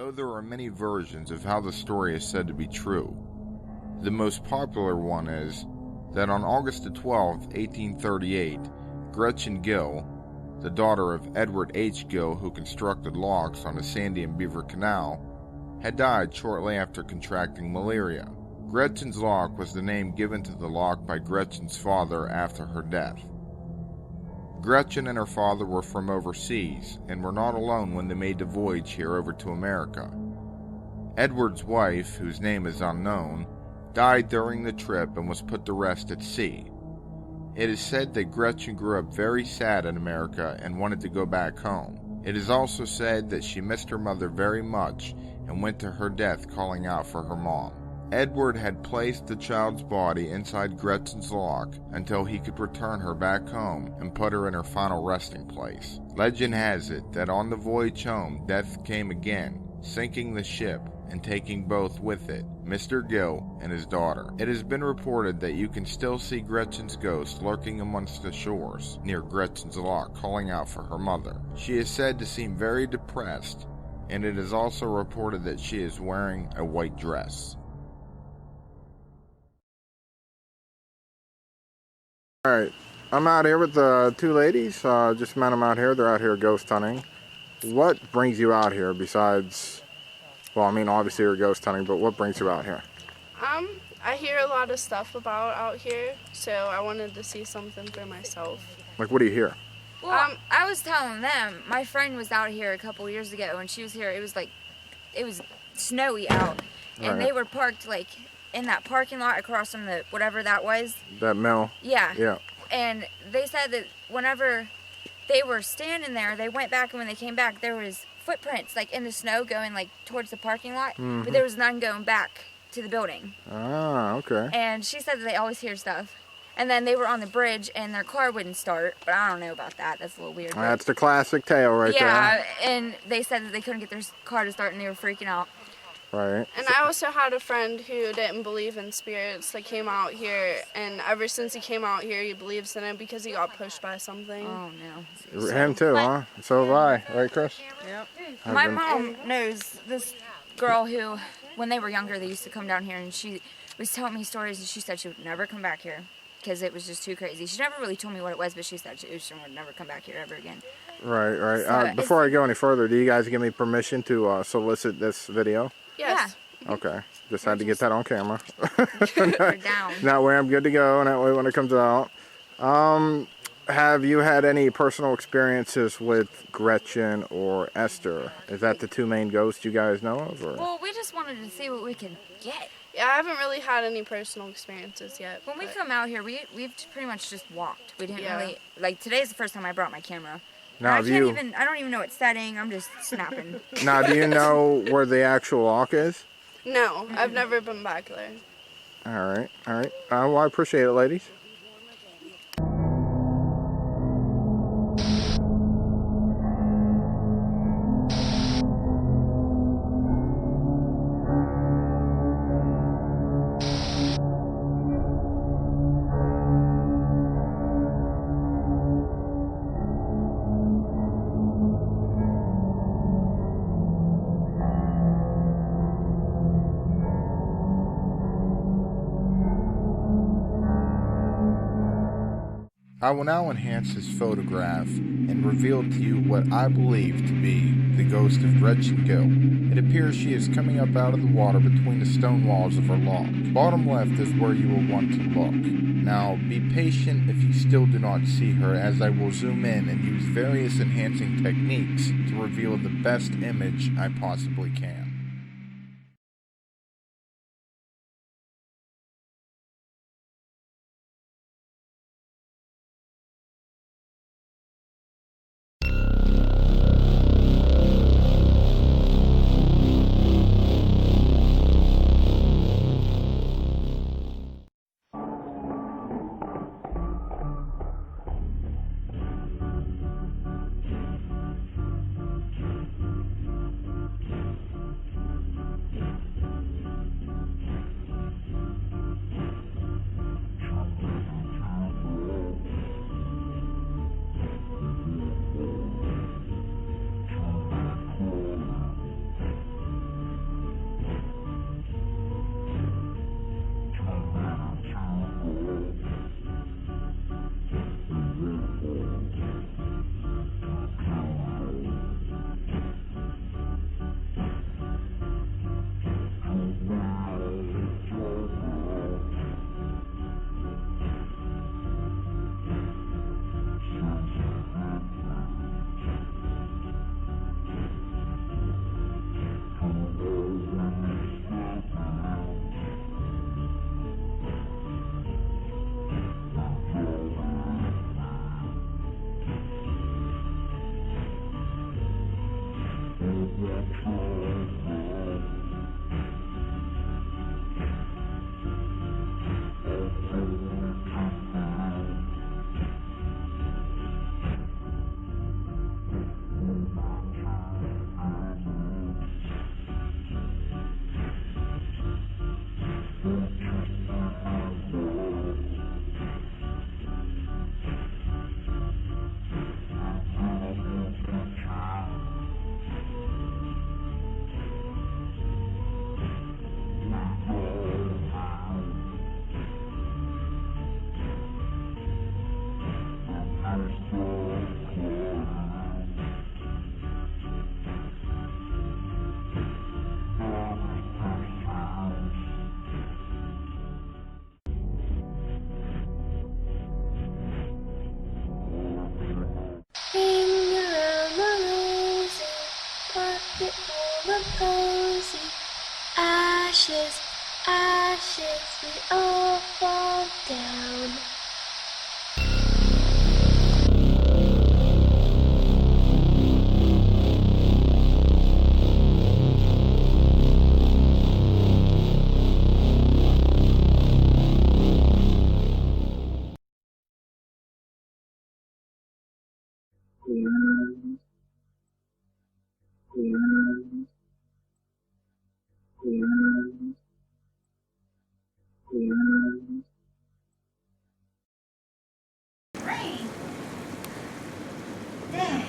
Though there are many versions of how the story is said to be true, the most popular one is that on August the 12th, 1838, Gretchen Gill, the daughter of Edward H. Gill, who constructed locks on the Sandy and Beaver Canal, had died shortly after contracting malaria. Gretchen's lock was the name given to the lock by Gretchen's father after her death. Gretchen and her father were from overseas and were not alone when they made the voyage here over to America. Edward's wife, whose name is unknown, died during the trip and was put to rest at sea. It is said that Gretchen grew up very sad in America and wanted to go back home. It is also said that she missed her mother very much and went to her death calling out for her mom. Edward had placed the child's body inside Gretchen's lock until he could return her back home and put her in her final resting place. Legend has it that on the voyage home, death came again, sinking the ship and taking both with it, Mr. Gill and his daughter. It has been reported that you can still see Gretchen's ghost lurking amongst the shores near Gretchen's lock calling out for her mother. She is said to seem very depressed, and it is also reported that she is wearing a white dress. Alright, I'm out here with the two ladies. Just met them out here. They're out here ghost hunting. What brings you out here besides, well, I mean, obviously you're ghost hunting, but what brings you out here? I hear a lot of stuff about out here, so I wanted to see something for myself. Like, what do you hear? Well, I was telling them, my friend was out here a couple years ago, and she was here, it was snowy out, and they were parked, like, in that parking lot across from the, whatever that was. That mill? Yeah. Yeah. And they said that whenever they were standing there, they went back, and when they came back, there was footprints, like, in the snow going, like, towards the parking lot, but there was none going back to the building. Ah, okay. And she said that they always hear stuff. And then they were on the bridge, and their car wouldn't start, but I don't know about that. That's a little weird. That's the classic tale right there. Yeah, and they said that they couldn't get their car to start, and they were freaking out. Right. And I also had a friend who didn't believe in spirits that came out here, and ever since he came out here, he believes in it because he got pushed by something. Oh, no. Him too, huh? So have I. Right, Chris? Yep. My mom knows this girl who, when they were younger, they used to come down here, and she was telling me stories, and she said she would never come back here because it was just too crazy. She never really told me what it was, but she said she would never come back here ever again. Right, right. So before I go any further, do you guys give me permission to solicit this video? Yes. Yeah. Okay. Just had to get that on camera. We're down. That way I'm good to go, and that way when it comes out. Have you had any personal experiences with Gretchen or Esther? Is that the two main ghosts you guys know of? Or? Well, we just wanted to see what we could get. Yeah, I haven't really had any personal experiences yet. When we come out here, we've pretty much just walked. We didn't Yeah. really, like, today's the first time I brought my camera. Now, I don't even know what setting, I'm just snapping. Now, do you know where the actual lock is? No, I've never been back there. All right, all right. Well, I appreciate it, ladies. I will now enhance this photograph and reveal to you what I believe to be the ghost of Gretchen Gill. It appears she is coming up out of the water between the stone walls of her loft. Bottom left is where you will want to look. Now, be patient if you still do not see her, as I will zoom in and use various enhancing techniques to reveal the best image I possibly can. ashes, ashes, we all fall down. Rain. Dang.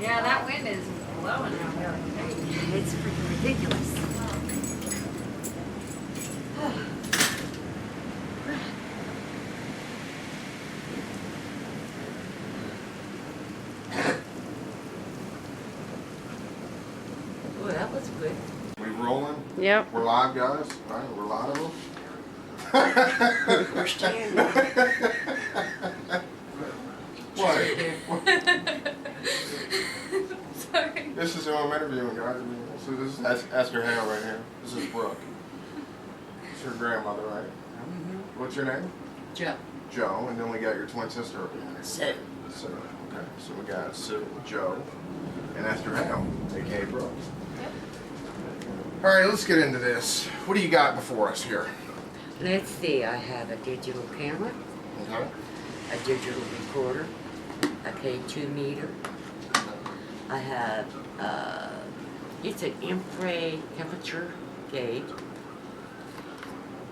Yeah, that wind is blowing out there. It's freaking ridiculous. Ooh, that was good. We rolling? Yep. We're live, guys. All right, we're live. We're standing. What? Sorry. This is who I'm interviewing, guys. So this is Esther Hale right here. This is Brooke. It's your grandmother, right? Mm-hmm. What's your name? Joe. Joe, and then we got your twin sister over here. Sue. Sue. Okay, so we got Sue, Joe, and Esther Hale, aka Brooke. All right, let's get into this. What do you got before us here? Let's see, I have a digital camera, Okay. a digital recorder, a K2 meter. I have, it's an infrared temperature gauge,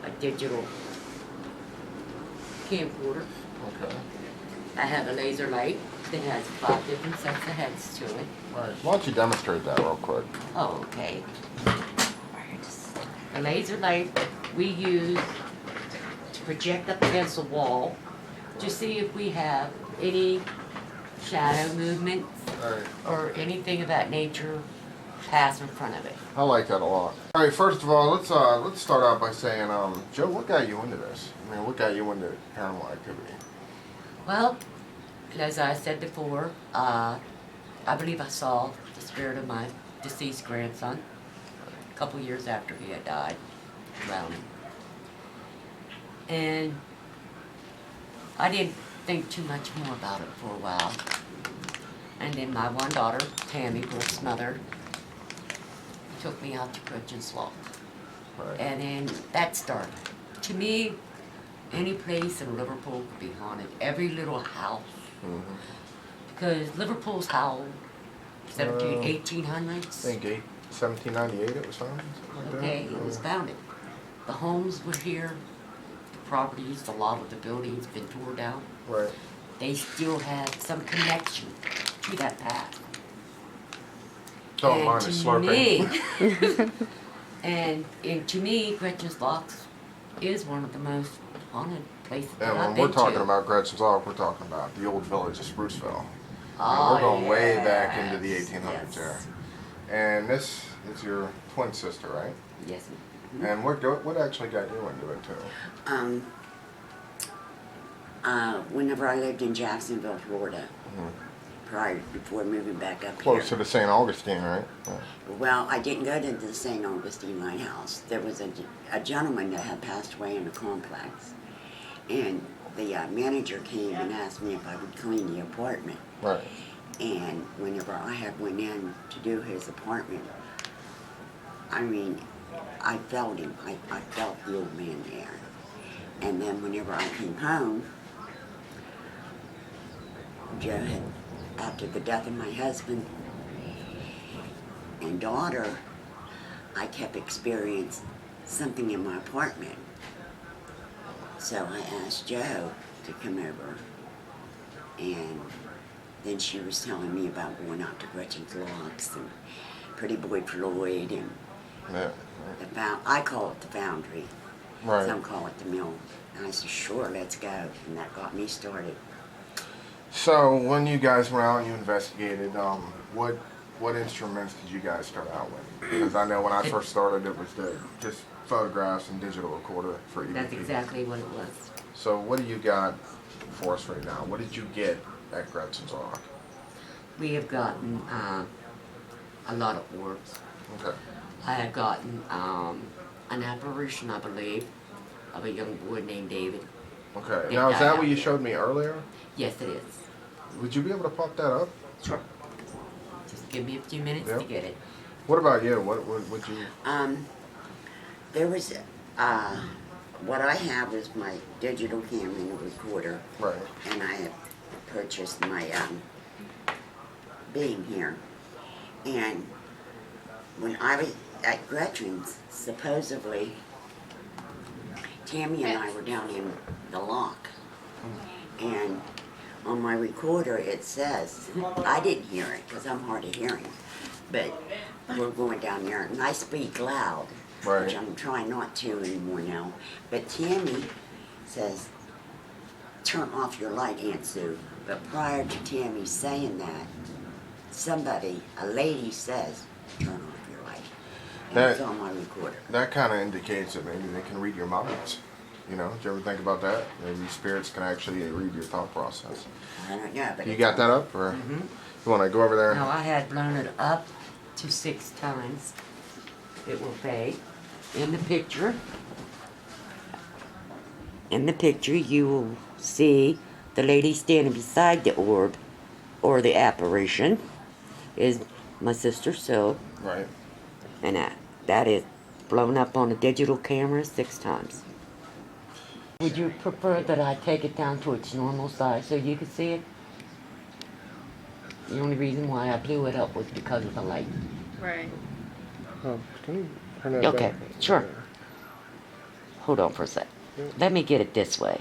a digital camcorder. Okay. I have a laser light that has 5 different sets of heads to it. All right. Why don't you demonstrate that real quick? Oh, okay. A laser light that we use to project up against the wall to see if we have any shadow movements All right. or anything of that nature pass in front of it. I like that a lot. All right. First of all, let's start out by saying, Joe, what got you into this? I mean, what got you into paranormal activity? Well, as I said before, I believe I saw the spirit of my deceased grandson a couple years after he had died, drowning. And I didn't think too much more about it for a while. And then my one daughter, Tammy, Brooke's mother, took me out to Gretchen's Loft. Right. And then that started. To me, any place in Liverpool could be haunted. Every little house. Mm-hmm. Because Liverpool's how old? 1800s? I think 1798 it was founded. Something like Okay, that. it was founded. The homes were here, the properties, a lot of the buildings been torn down. Right. They still had some connection to that past. Don't mind the slurping. And to me, Gretchen's Locks is one of the most haunted places that And I've when been we're talking to. about Gretchen's Lock, we're talking about the old village of Spruceville. Oh, We're going way yes, back into the 1800s yes. there. And this is your twin sister, right? Yes. And what actually got you into it too? Whenever I lived in Jacksonville, Florida, before moving back up Close to here. the St. Augustine, right? Yeah. Well, I didn't go to the St. Augustine Lighthouse. There was a gentleman that had passed away in the complex, and the manager came and asked me if I would clean the apartment. Right. And whenever I had went in to do his apartment, I mean, I felt him. I felt the old man there. And then whenever I came home, Joe had, after the death of my husband and daughter, I kept experiencing something in my apartment. So I asked Joe to come over, and then she was telling me about going out to Gretchen's Locks and Pretty Boy Floyd and Yeah. I call it the Foundry. Right. Some call it the Mill. And I said, sure, let's go. And that got me started. So when you guys went out and you investigated, what instruments did you guys start out with? Because I know when I first started, it was just photographs and digital recorder for EVP. That's exactly what it was. So what do you got for us right now? What did you get at Gretchen's Lock? We have gotten a lot of orbs. Okay. I had gotten an apparition, I believe, of a young boy named David. Okay. They Now, is died that out what you there. showed me earlier? Yes, it is. Would you be able to pop that up? Sure. Just give me a few minutes Yep. to get it. What about you? What would you? There was, what I have is my digital camera and a recorder, Right. and I have purchased my being here. And when I was at Gretchen's, supposedly, Tammy and I were down in the lock. And on my recorder it says, I didn't hear it because I'm hard of hearing, but we're going down there, and I speak loud, Right. which I'm trying not to anymore now. But Tammy says, turn off your light, Aunt Sue. But prior to Tammy saying that, somebody, a lady says, turn off your light. And That- it's on my recorder. That kind of indicates that maybe they can read your minds. You know, did you ever think about that? Maybe spirits can actually read your thought process. I don't know, but You it's got on- that up, or you want to go over there? Now, I had blown it up to 6 times. It will fade. In the picture, you will see the lady standing beside the orb, or the apparition, is my sister Sue, Right. and that is blown up on a digital camera 6 times. Would you prefer that I take it down to its normal size so you could see it? The only reason why I blew it up was because of the light. Right. Oh, can you turn that Okay, back? sure. Hold on for a sec. Let me get it this way,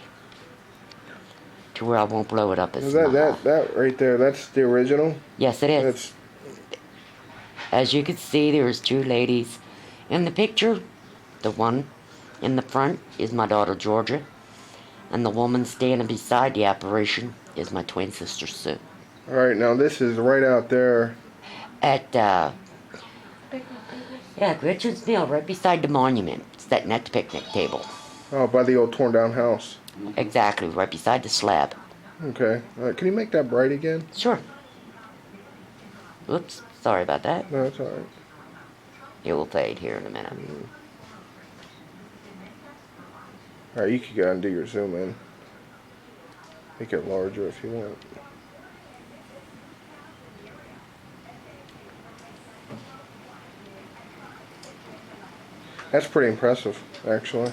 to where I won't blow it up as Is small. that right there? That's the original. Yes, it is. That's As you can see, there's 2 ladies in the picture. The one in the front is my daughter Georgia, and the woman standing beside the apparition is my twin sister Sue. all right. Now this is right out there. At Gretchen's Mill, right beside the monument, sitting at the picnic table. Oh, by the old torn down house. Exactly, right beside the slab. Okay. All right. Can you make that bright again? Sure. Oops, sorry about that. No, it's all right. It will fade here in a minute. All right. You can go and do your zoom in. Make it larger if you want. That's pretty impressive, actually.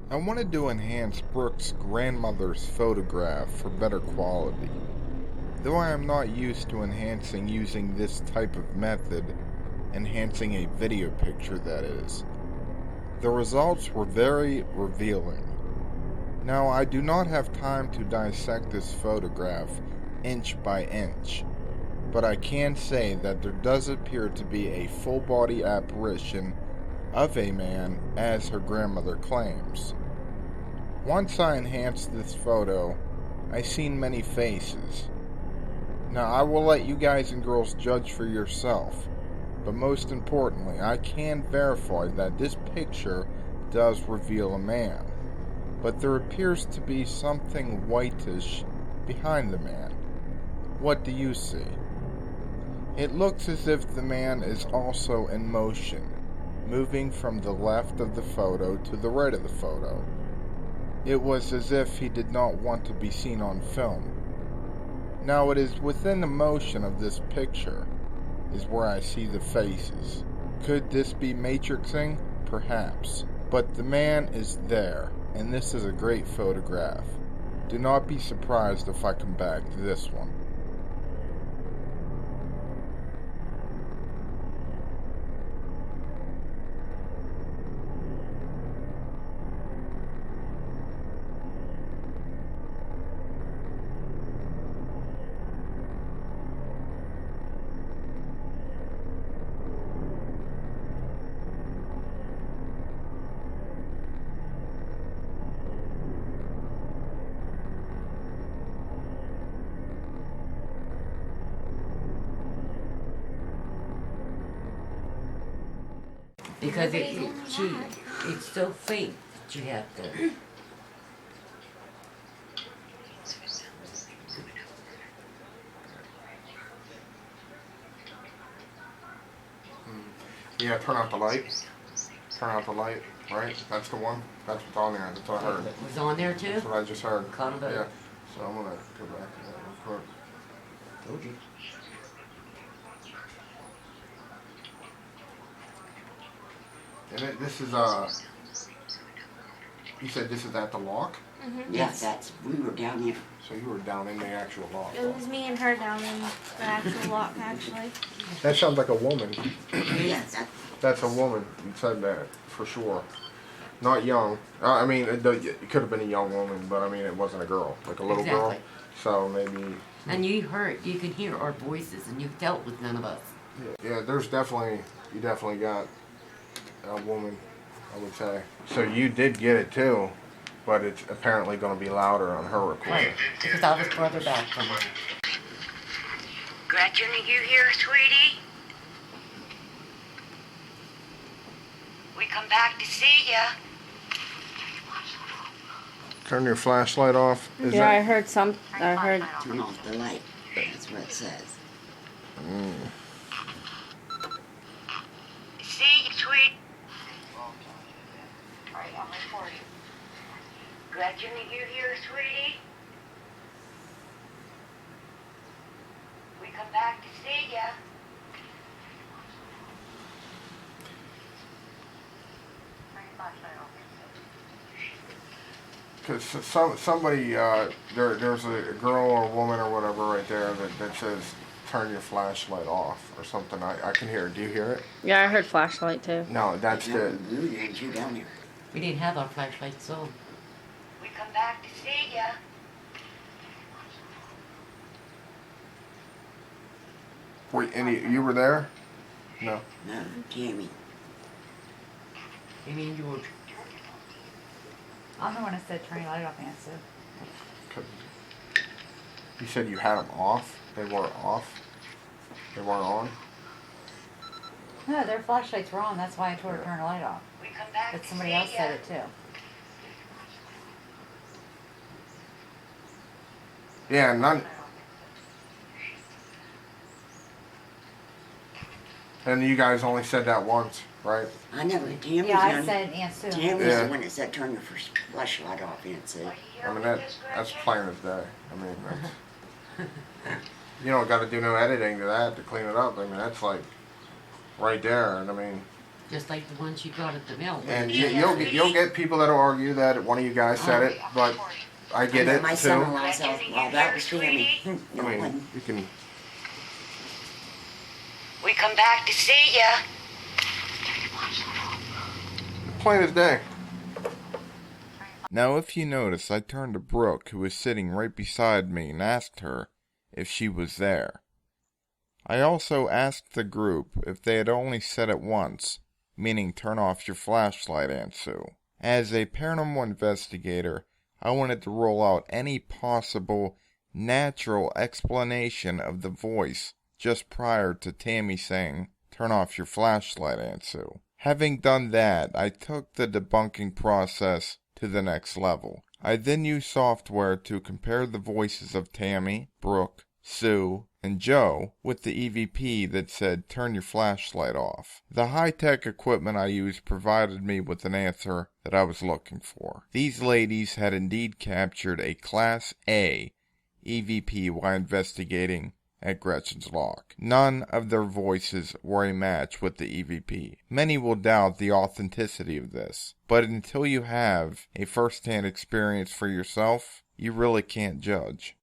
I wanted to enhance Brooke's grandmother's photograph for better quality. Though I am not used to enhancing using this type of method, enhancing a video picture that is. The results were very revealing. Now, I do not have time to dissect this photograph inch by inch, but I can say that there does appear to be a full body apparition of a man as her grandmother claims. Once I enhanced this photo, I seen many faces. Now I will let you guys and girls judge for yourself, but most importantly, I can verify that this picture does reveal a man, but there appears to be something whitish behind the man. What do you see? It looks as if the man is also in motion, moving from the left of the photo to the right of the photo. It was as if he did not want to be seen on film. Now it is within the motion of this picture is where I see the faces. Could this be matrixing? Perhaps. But the man is there, and this is a great photograph. Do not be surprised if I come back to this one. Because it's so faint that you have to. Yeah, turn out the light. Turn out the light, right? That's the one. That's what's on there. That's what I heard. It was on there too? That's what I just heard. Caught about Yeah. So I'm gonna go back to that real quick. Told you. And this is you said this is at the lock? Yes, we were down here. So you were down in the actual lock. It was me and her down in the actual lock, actually. That sounds like a woman. Yes, That's a woman. You said that for sure. Not young. I mean, it could have been a young woman, but I mean, it wasn't a girl, like a little girl. Exactly. So maybe. And you can hear our voices, and you dealt with none of us. Yeah, you definitely got a woman, I would say. So you did get it too, but it's apparently going to be louder on her recording. Right. Because I was further back from her. Gretchen, are you here, sweetie? We come back to see ya. Turn your flashlight off. Is Yeah, I that? heard Turn off the light. That's what it says. See you, sweet. Alright, I'm recording. Gretchen, are you here, sweetie? We come back to see ya. Because somebody, there's a girl or a woman or whatever right there that says, turn your flashlight off or something. I can hear it. Do you hear it? Yeah, I heard flashlight too. No, that's the. You down here. We didn't have our flashlights on. We come back to see ya. Wait, and you were there? No. No, Tammy. Amy and George. I'm the one that said turn your light off, answer. You said you had them off? They weren't off? They weren't on? No, their flashlights were on. That's why I told her to turn the light off. We come back But to somebody see else ya. said it too. Yeah, none. And you guys only said that once, right? I know, Tammy's Yeah, I on- said Aunt Sue. Tammy's Yeah. the one that said turn your first flashlight off, Aunt Sue. I mean, that's plain as day. I mean, that's, you don't got to do no editing to that to clean it up. I mean, that's like right there. And I mean, Just like the ones you got at the mill. and you'll get people that'll argue that one of you guys said it, but I get I know it my too. son-in-law said, well, that was Tammy. I No, it mean, wasn't. you can. We come back to see ya. Plain as day. Now, if you notice, I turned to Brooke, who was sitting right beside me, and asked her if she was there. I also asked the group if they had only said it once, meaning turn off your flashlight, Aunt Sue. As a paranormal investigator, I wanted to rule out any possible natural explanation of the voice just prior to Tammy saying, turn off your flashlight, Aunt Sue. Having done that, I took the debunking process to the next level. I then used software to compare the voices of Tammy, Brooke, Sue, and Joe with the EVP that said, turn your flashlight off. The high-tech equipment I used provided me with an answer that I was looking for. These ladies had indeed captured a Class A EVP while investigating at Gretchen's lock. None of their voices were a match with the EVP. Many will doubt the authenticity of this, but until you have a first-hand experience for yourself, you really can't judge.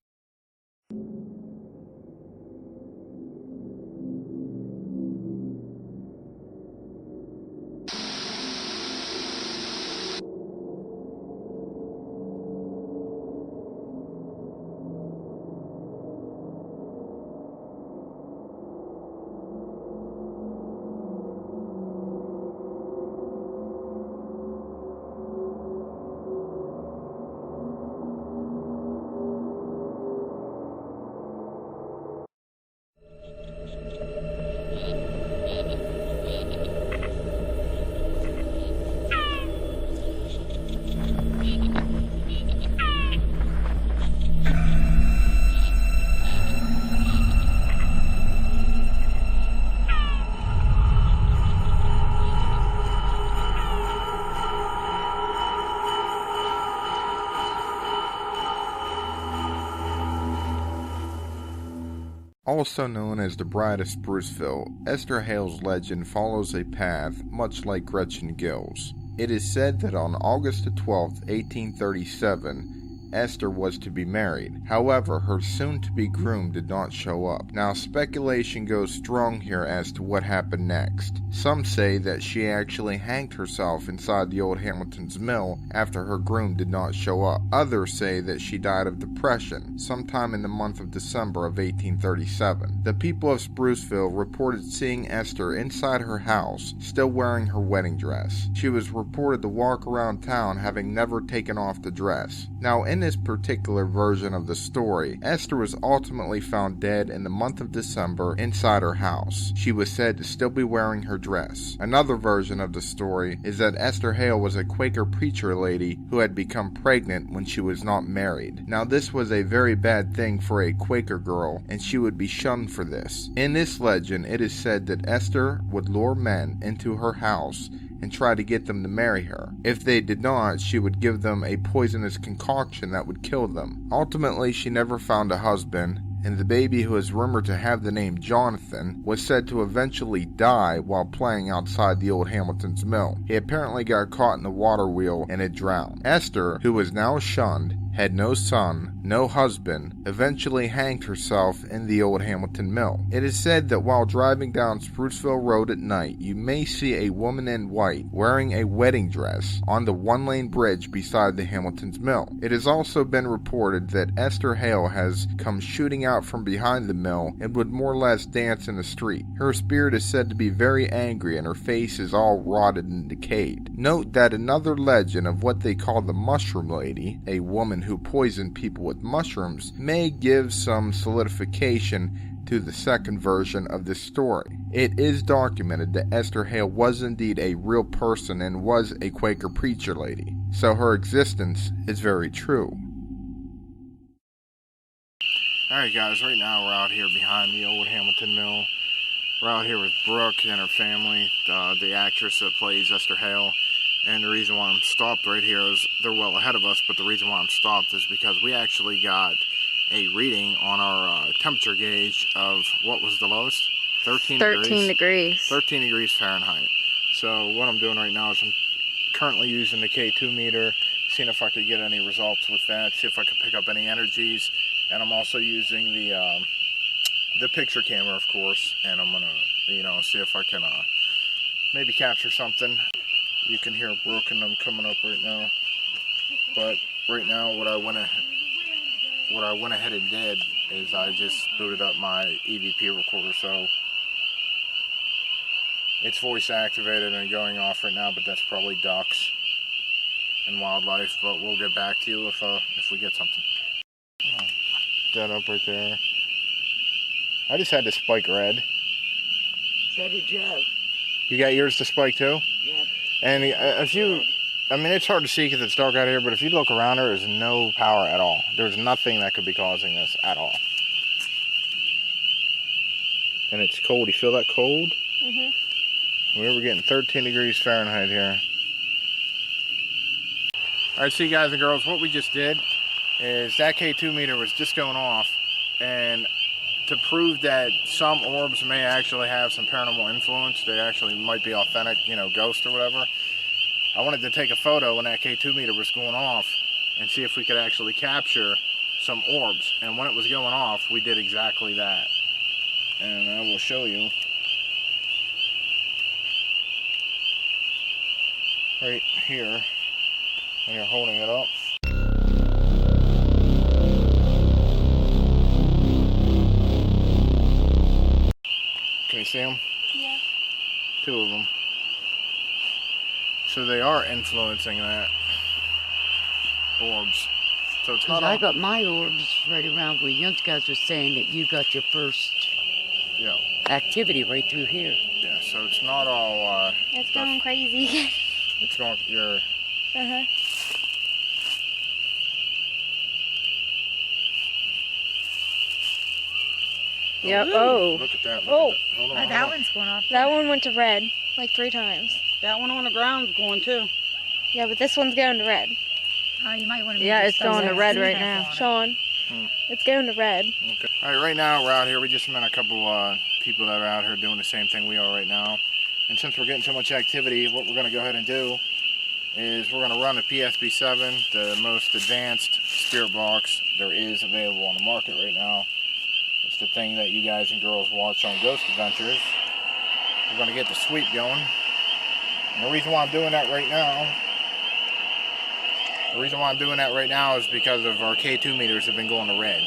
Also known as the Bride of Spruceville, Esther Hale's legend follows a path much like Gretchen Gill's. It is said that on August 12, 1837, Esther was to be married. However, her soon-to-be groom did not show up. Now, speculation goes strong here as to what happened next. Some say that she actually hanged herself inside the old Hamilton's mill after her groom did not show up. Others say that she died of depression sometime in the month of December of 1837. The people of Spruceville reported seeing Esther inside her house, still wearing her wedding dress. She was reported to walk around town having never taken off the dress. Now, in this particular version of the story, Esther was ultimately found dead in the month of December inside her house. She was said to still be wearing her dress. Another version of the story is that Esther Hale was a Quaker preacher lady who had become pregnant when she was not married. Now, this was a very bad thing for a Quaker girl, and she would be shunned for this. In this legend, it is said that Esther would lure men into her house and try to get them to marry her. If they did not, she would give them a poisonous concoction that would kill them. Ultimately, she never found a husband, and the baby, who is rumored to have the name Jonathan, was said to eventually die while playing outside the old Hamilton's mill. He apparently got caught in the water wheel and had drowned. Esther, who was now shunned, had no son, no husband, eventually hanged herself in the old Hamilton mill. It is said that while driving down Spruceville Road at night, you may see a woman in white wearing a wedding dress on the one-lane bridge beside the Hamilton's mill. It has also been reported that Esther Hale has come shooting out from behind the mill and would more or less dance in the street. Her spirit is said to be very angry and her face is all rotted and decayed. Note that another legend of what they call the Mushroom Lady, a woman who poisoned people with mushrooms, may give some solidification to the second version of this story. It is documented that Esther Hale was indeed a real person and was a Quaker preacher lady, so her existence is very true. Alright guys, right now we're out here behind the old Hamilton mill. We're out here with Brooke and her family, the actress that plays Esther Hale. And the reason why I'm stopped right here is they're well ahead of us, but the reason why I'm stopped is because we actually got a reading on our temperature gauge of, what was the lowest? 13 degrees. 13 degrees Fahrenheit. So what I'm doing right now is I'm currently using the K2 meter, seeing if I could get any results with that, see if I could pick up any energies. And I'm also using the picture camera, of course, and I'm gonna, see if I can maybe capture something. You can hear Brooke and them coming up right now. But right now, what I went ahead and did is I just booted up my EVP recorder, so it's voice activated and going off right now. But that's probably ducks and wildlife. But we'll get back to you if we get something. Oh, dead up right there. I just had to spike red. So did Joe. You got yours to spike too? Yeah. And if you, it's hard to see because it's dark out here, but if you look around her, there's no power at all. There's nothing that could be causing this at all. And it's cold. You feel that cold? Mm-hmm. We're getting 13 degrees Fahrenheit here. All right, see guys and girls, what we just did is that K2 meter was just going off, and to prove that some orbs may actually have some paranormal influence, they actually might be authentic, ghosts or whatever, I wanted to take a photo when that K2 meter was going off and see if we could actually capture some orbs. And when it was going off, we did exactly that. And I will show you. Right here, when you're holding it up. Can you see them? Yeah. 2 of them. So they are influencing that. Orbs. So it's not I got my orbs right around where you guys were saying that you got your first activity right through here. Yeah, so it's not all... It's going crazy. It's going... Your... Uh-huh. Yep. Oh. Look at that. Oh. Hold on, That one's going off. That one went to red like 3 times. That one on the ground's going too. Yeah, but this one's going to red. Oh, you might want to. Yeah, it's going to red right now. Sean. It's going to red. Okay. All right, right now we're out here. We just met a couple people that are out here doing the same thing we are right now. And since we're getting so much activity, what we're going to go ahead and do is we're going to run a PSP7, the most advanced spirit box there is available on the market right now. It's the thing that you guys and girls watch on Ghost Adventures. We're going to get the sweep going. And the reason why I'm doing that right now is because of our K2 meters have been going to red.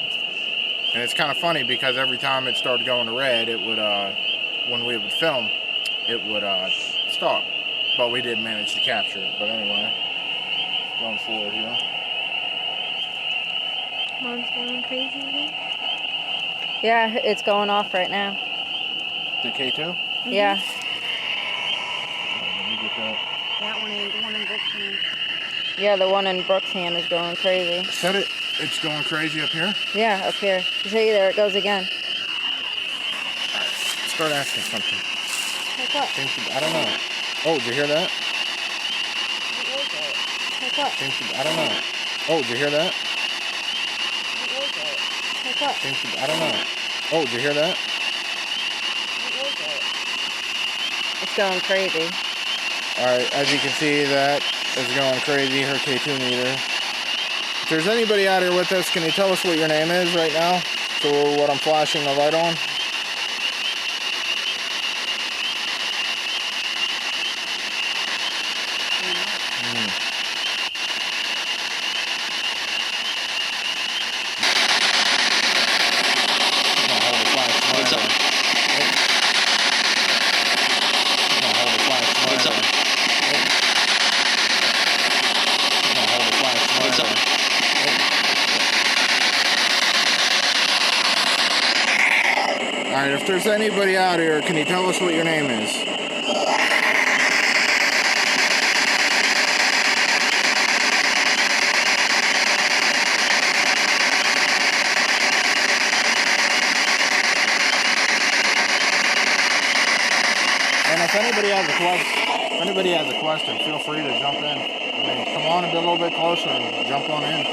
And it's kind of funny because every time it started going to red, it would, when we would film, it would stop. But we did manage to capture it. But anyway, going forward here. Mom's going crazy again? Yeah, it's going off right now. The K2? Mm-hmm. Yeah. Let me get that. That one ain't the one in Brooks' hand. Yeah, the one in Brooks' hand is going crazy. Said it. It's going crazy up here? Yeah, up here. You see, there it goes again. Start asking something. What's up? I don't know. Oh, did you hear that? What's up? I don't know. Oh, did you hear that? What's up? I don't know. Oh, did you hear that? It's going crazy. Alright, as you can see, that is going crazy, her K2 meter. If there's anybody out here with us, can you tell us what your name is right now? So what I'm flashing the light on? Alright, if there's anybody out here, can you tell us what your name is? And if anybody has a question, feel free to jump in. I mean, come on and be a little bit closer and jump on in.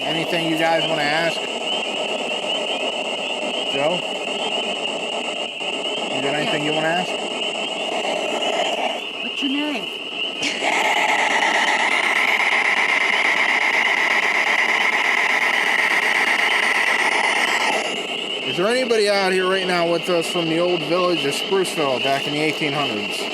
Anything you guys want to ask? Joe? You got anything you want to ask? What's your name? Is there anybody out here right now with us from the old village of Spruceville back in the 1800s?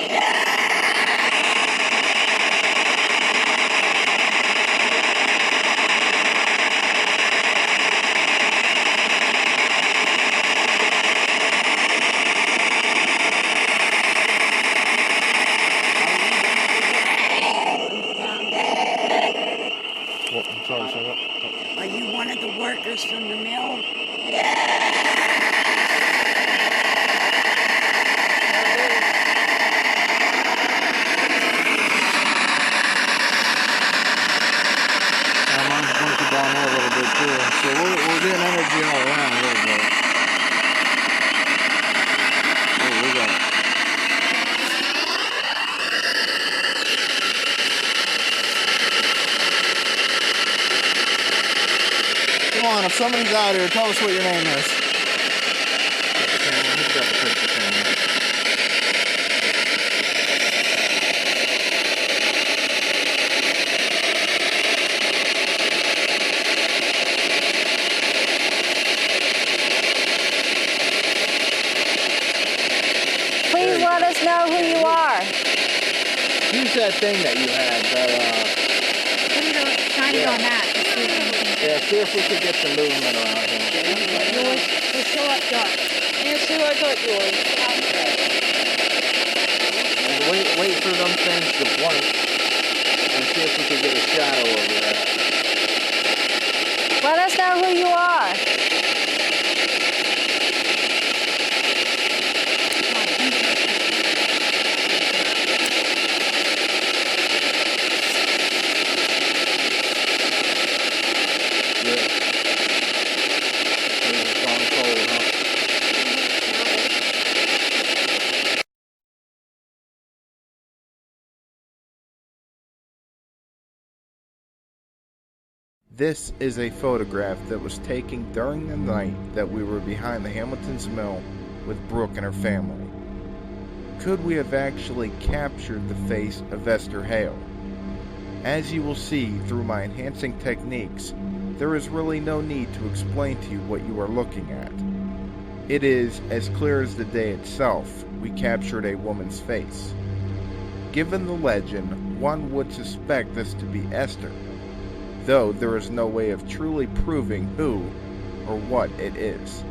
Are you one of the workers from the mill? Mine's blinking down there a little bit too. So we're getting energy all around a little bit. Oh, we got Come on, if somebody's out here, tell us what your name is. Who's got the picture camera? Please let us know who you are. Use that thing that you had, Shine it on that. yeah, see if we could get some movement around here. Yours will show up dark. Yeah, see, I got yours. And wait for them things to blink and see if we can get a shadow over there. Let us know who you are. This is a photograph that was taken during the night that we were behind the Hamilton's Mill with Brooke and her family. Could we have actually captured the face of Esther Hale? As you will see through my enhancing techniques, there is really no need to explain to you what you are looking at. It is as clear as the day itself. We captured a woman's face. Given the legend, one would suspect this to be Esther, though there is no way of truly proving who or what it is.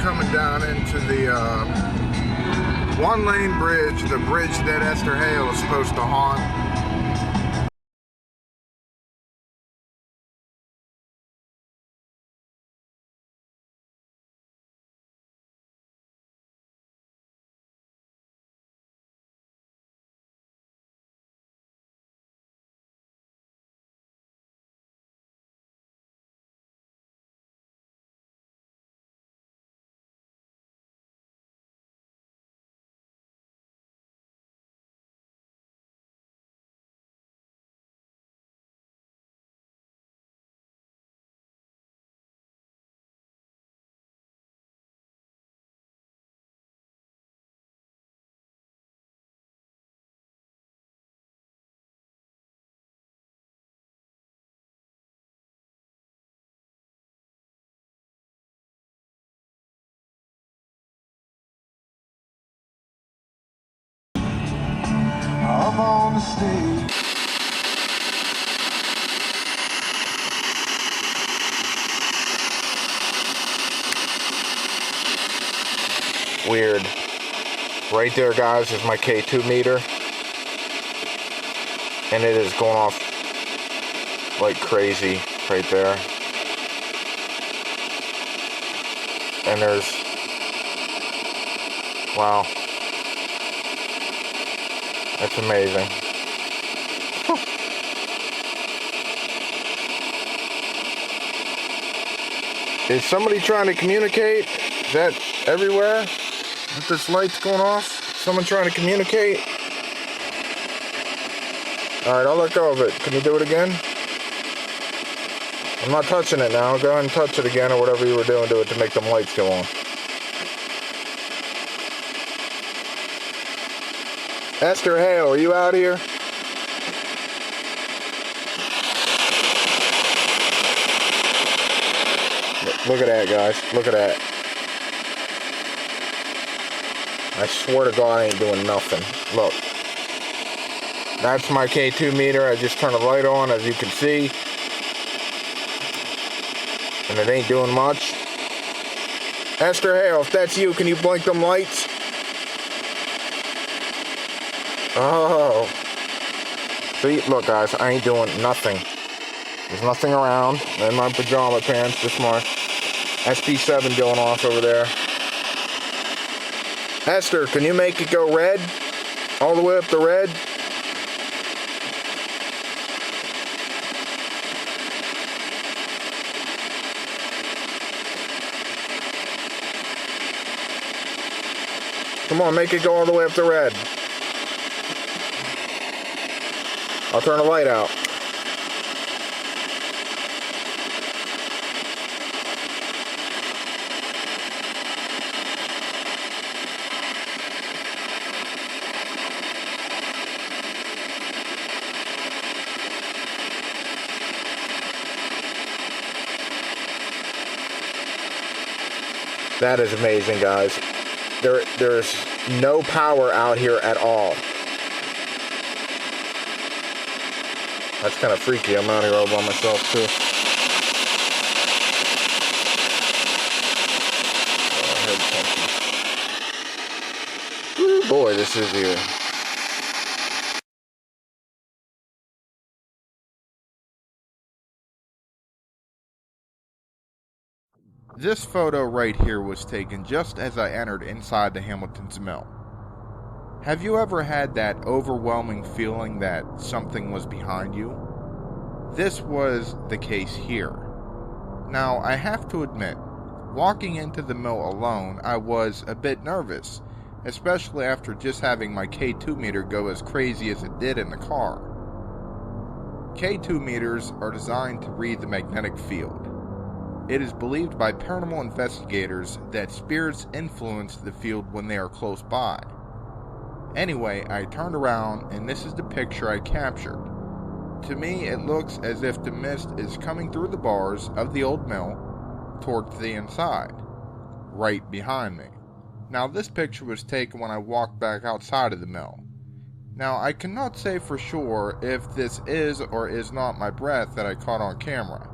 Coming down into the one-lane bridge, the bridge that Esther Hale is supposed to haunt. Up on the stage. Weird. Right there, guys, is my K2 meter. And it is going off like crazy right there. And there's... wow. That's amazing. Is somebody trying to communicate? Is that everywhere? With this light's going off? Someone trying to communicate? Alright, I'll let go of it. Can you do it again? I'm not touching it now. Go ahead and touch it again or whatever you were doing to it to make them lights go on. Esther Hale, are you out here? Look at that, guys. Look at that. I swear to God I ain't doing nothing. Look. That's my K2 meter. I just turned the light on, as you can see. And it ain't doing much. Esther Hale, if that's you, can you blink them lights? Oh. See, look guys, I ain't doing nothing. There's nothing around. In my pajama pants, just my SP7 going off over there. Esther, can you make it go red? All the way up to red? Come on, make it go all the way up to red. I'll turn the light out. That is amazing, guys. There's no power out here at all. That's kind of freaky. I'm out here all by myself, too. boy, this is you. This photo right here was taken just as I entered inside the Hamilton's mill. Have you ever had that overwhelming feeling that something was behind you? This was the case here. Now, I have to admit, walking into the mill alone, I was a bit nervous, especially after just having my K2 meter go as crazy as it did in the car. K2 meters are designed to read the magnetic field. It is believed by paranormal investigators that spirits influence the field when they are close by. Anyway, I turned around and this is the picture I captured. To me, it looks as if the mist is coming through the bars of the old mill towards the inside, right behind me. Now, this picture was taken when I walked back outside of the mill. Now, I cannot say for sure if this is or is not my breath that I caught on camera.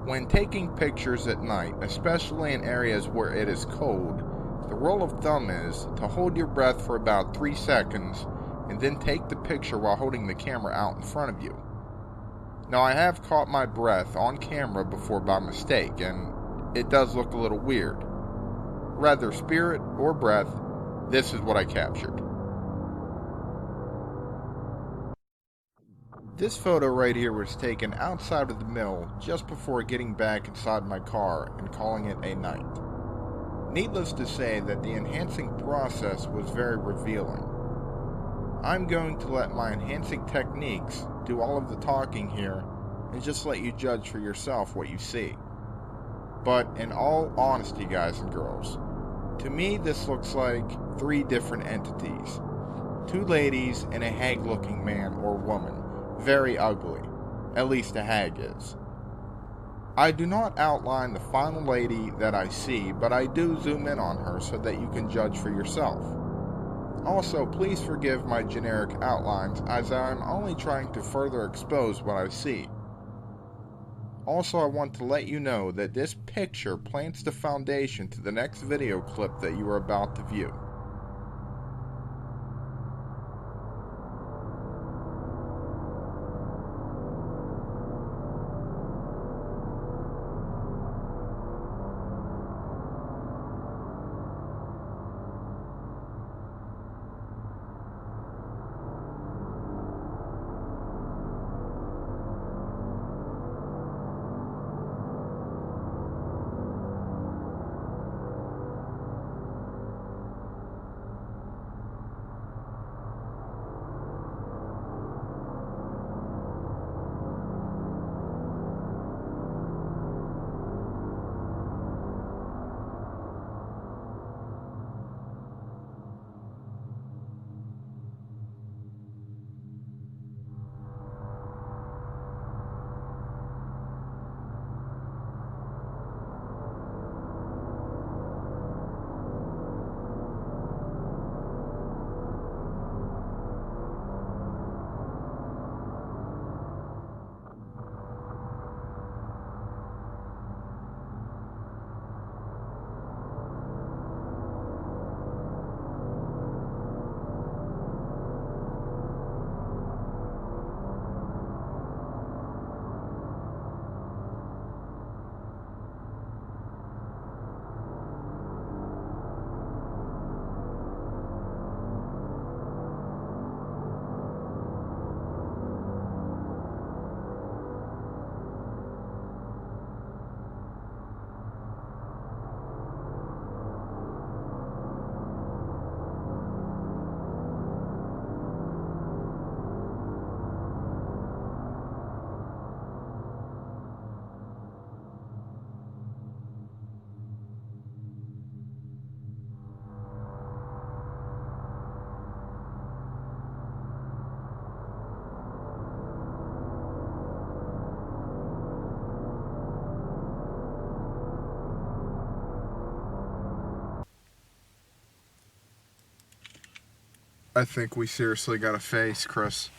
When taking pictures at night, especially in areas where it is cold, the rule of thumb is to hold your breath for about 3 seconds and then take the picture while holding the camera out in front of you. Now, I have caught my breath on camera before by mistake, and it does look a little weird. Rather spirit or breath, this is what I captured. This photo right here was taken outside of the mill just before getting back inside my car and calling it a night. Needless to say that the enhancing process was very revealing. I'm going to let my enhancing techniques do all of the talking here and just let you judge for yourself what you see. But in all honesty, guys and girls, to me this looks like 3 different entities. 2 ladies and a hag-looking man or woman. Very ugly. At least a hag is. I do not outline the final lady that I see, but I do zoom in on her so that you can judge for yourself. Also, please forgive my generic outlines as I am only trying to further expose what I see. Also, I want to let you know that this picture plants the foundation to the next video clip that you are about to view. I think we seriously got a face, Chris.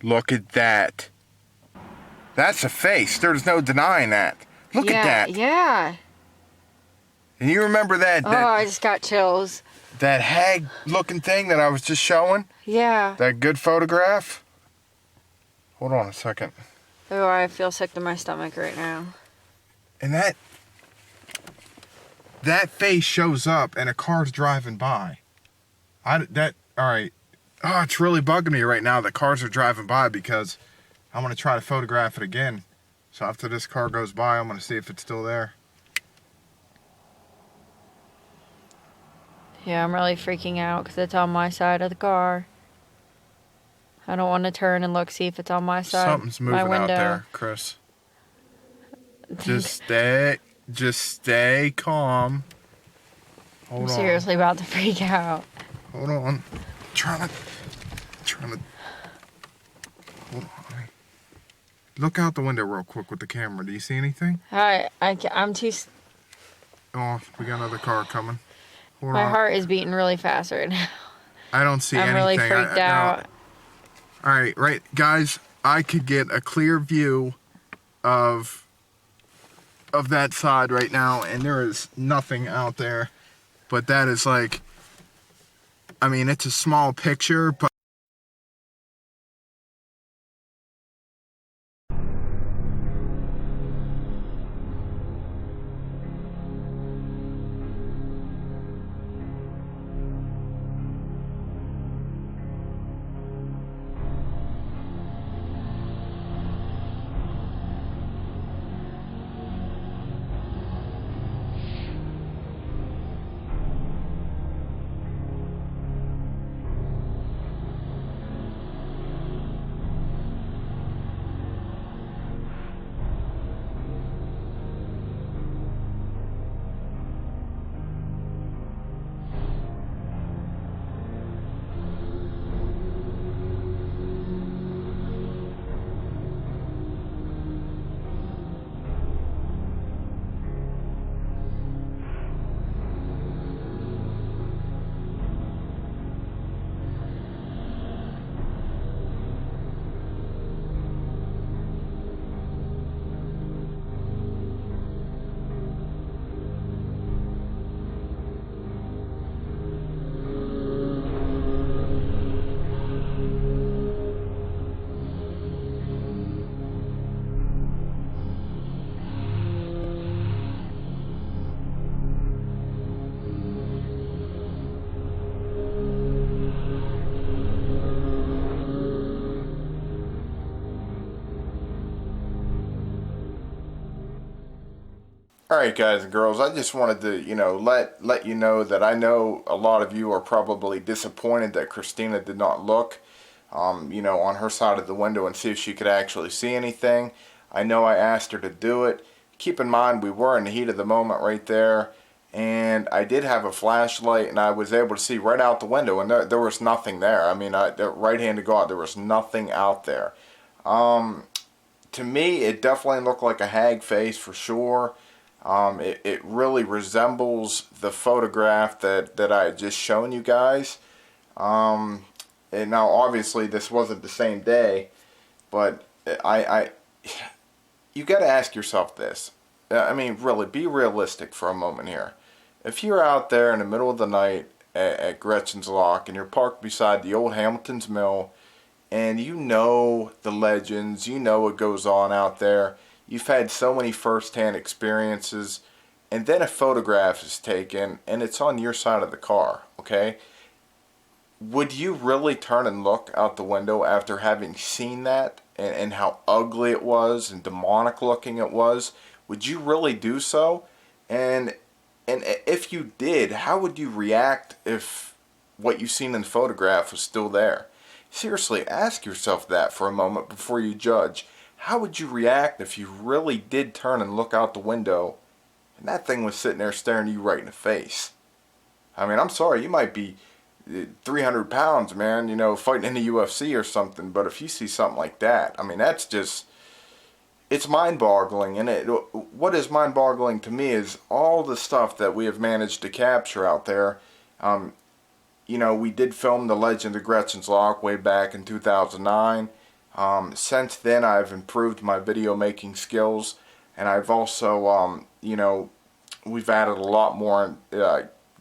Look at that. That's a face. There's no denying that. Look at that. Yeah. And you remember that I just got chills. that hag-looking thing that I was just showing? Yeah. That good photograph? Hold on a second. Oh, I feel sick to my stomach right now. And that face shows up and a car's driving by. All right. Oh, it's really bugging me right now that cars are driving by because I'm going to try to photograph it again. So after this car goes by, I'm going to see if it's still there. Yeah, I'm really freaking out because it's on my side of the car. I don't want to turn and look, see if it's on my side. Something's moving out there, Chris. Just stay calm. I'm seriously about to freak out. Hold on. Trying to. Hold on. Look out the window real quick with the camera. Do you see anything? I'm too. Oh, we got another car coming. Hold My on. heart is beating really fast right now. I don't see anything. I'm really freaked out. All right, guys. I could get a clear view of that side right now, and there is nothing out there. But that is like, I mean, it's a small picture, but. Alright guys and girls, I just wanted to, let you know that I know a lot of you are probably disappointed that Christina did not look, on her side of the window and see if she could actually see anything. I know I asked her to do it. Keep in mind, we were in the heat of the moment right there, and I did have a flashlight, and I was able to see right out the window, and there was nothing there. I mean, right hand to God, there was nothing out there. To me, it definitely looked like a hag face for sure. It really resembles the photograph that I had just shown you guys. And now obviously this wasn't the same day, but you got to ask yourself this. I mean, really, be realistic for a moment here. If you're out there in the middle of the night at Gretchen's Lock and you're parked beside the old Hamilton's Mill, and you know the legends, you know what goes on out there, you've had so many first-hand experiences, and then a photograph is taken and it's on your side of the car, okay? Would you really turn and look out the window after having seen that and how ugly it was and demonic looking it was? Would you really do so? And if you did, how would you react if what you've seen in the photograph was still there? Seriously, ask yourself that for a moment before you judge. How would you react if you really did turn and look out the window and that thing was sitting there staring you right in the face? I mean, I'm sorry, you might be 300 pounds, man, fighting in the UFC or something, but if you see something like that, I mean, that's just, it's mind-boggling. And what is mind-boggling to me is all the stuff that we have managed to capture out there. We did film The Legend of Gretchen's Lock way back in 2009. Since then, I've improved my video making skills, and I've also, we've added a lot more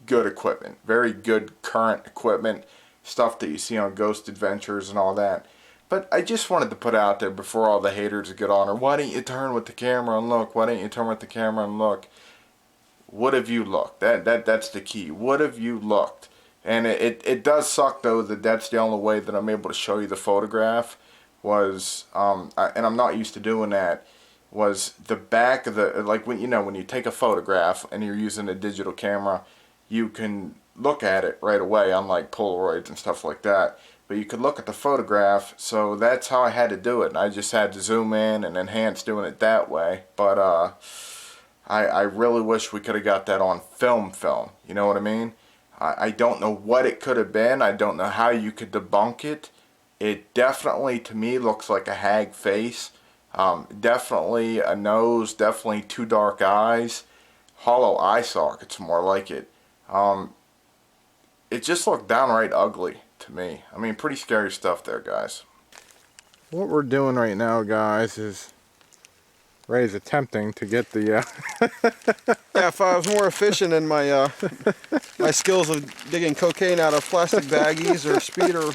good equipment, very good current equipment, stuff that you see on Ghost Adventures and all that. But I just wanted to put out there before all the haters get on her, why don't you turn with the camera and look? Why don't you turn with the camera and look? What have you looked? That's the key. What have you looked? And it does suck though that that's the only way that I'm able to show you the photograph was, and I'm not used to doing that, was the back of the, like when you take a photograph and you're using a digital camera, you can look at it right away, unlike Polaroids and stuff like that. But you could look at the photograph, so that's how I had to do it. And I just had to zoom in and enhance doing it that way. But I really wish we could have got that on film. You know what I mean? I don't know what it could have been. I don't know how you could debunk it. It definitely, to me, looks like a hag face. Definitely a nose, definitely two dark eyes. Hollow eye sockets, more like it. It just looked downright ugly to me. I mean, pretty scary stuff there, guys. What we're doing right now, guys, is Ray's attempting to get the... Yeah, if I was more efficient in my my skills of digging cocaine out of plastic baggies or speed or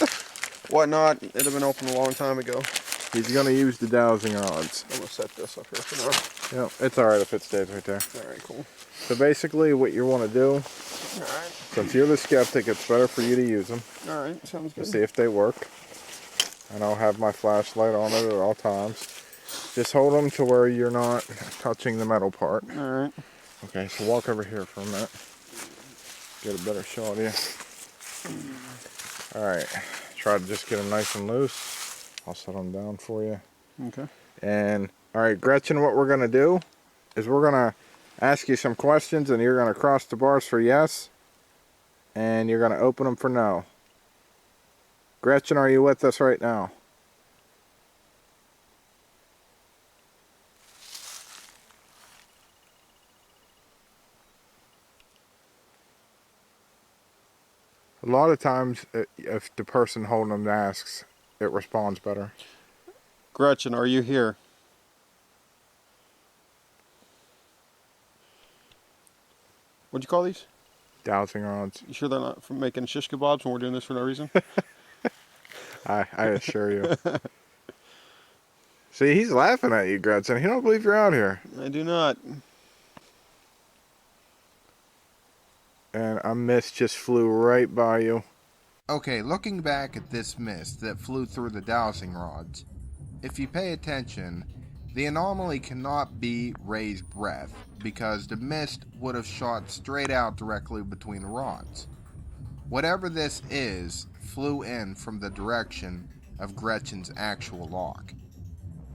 whatnot, it'd have been open a long time ago. He's going to use the dowsing rods. I'm going to set this up here for now. Yep, it's alright if it stays right there. Alright, cool. So basically what you want to do, since you're the skeptic, it's better for you to use them. Alright, sounds good. To see if they work. And I'll have my flashlight on it at all times. Just hold them to where you're not touching the metal part. Alright. Okay, so walk over here for a minute. Get a better shot of you. Alright, try to just get them nice and loose. I'll set them down for you. Okay. And, alright, Gretchen, what we're going to do is we're going to ask you some questions and you're going to cross the bars for yes. And you're going to open them for no. Gretchen, are you with us right now? A lot of times, if the person holding them asks, it responds better. Gretchen, are you here? What'd you call these? Dowsing rods. You sure they're not from making shish kebabs when we're doing this for no reason? I assure you. See, he's laughing at you, Gretchen. He don't believe you're out here. I do not. And a mist just flew right by you. Okay, looking back at this mist that flew through the dowsing rods, if you pay attention, the anomaly cannot be Ray's breath, because the mist would have shot straight out directly between the rods. Whatever this is, flew in from the direction of Gretchen's actual lock.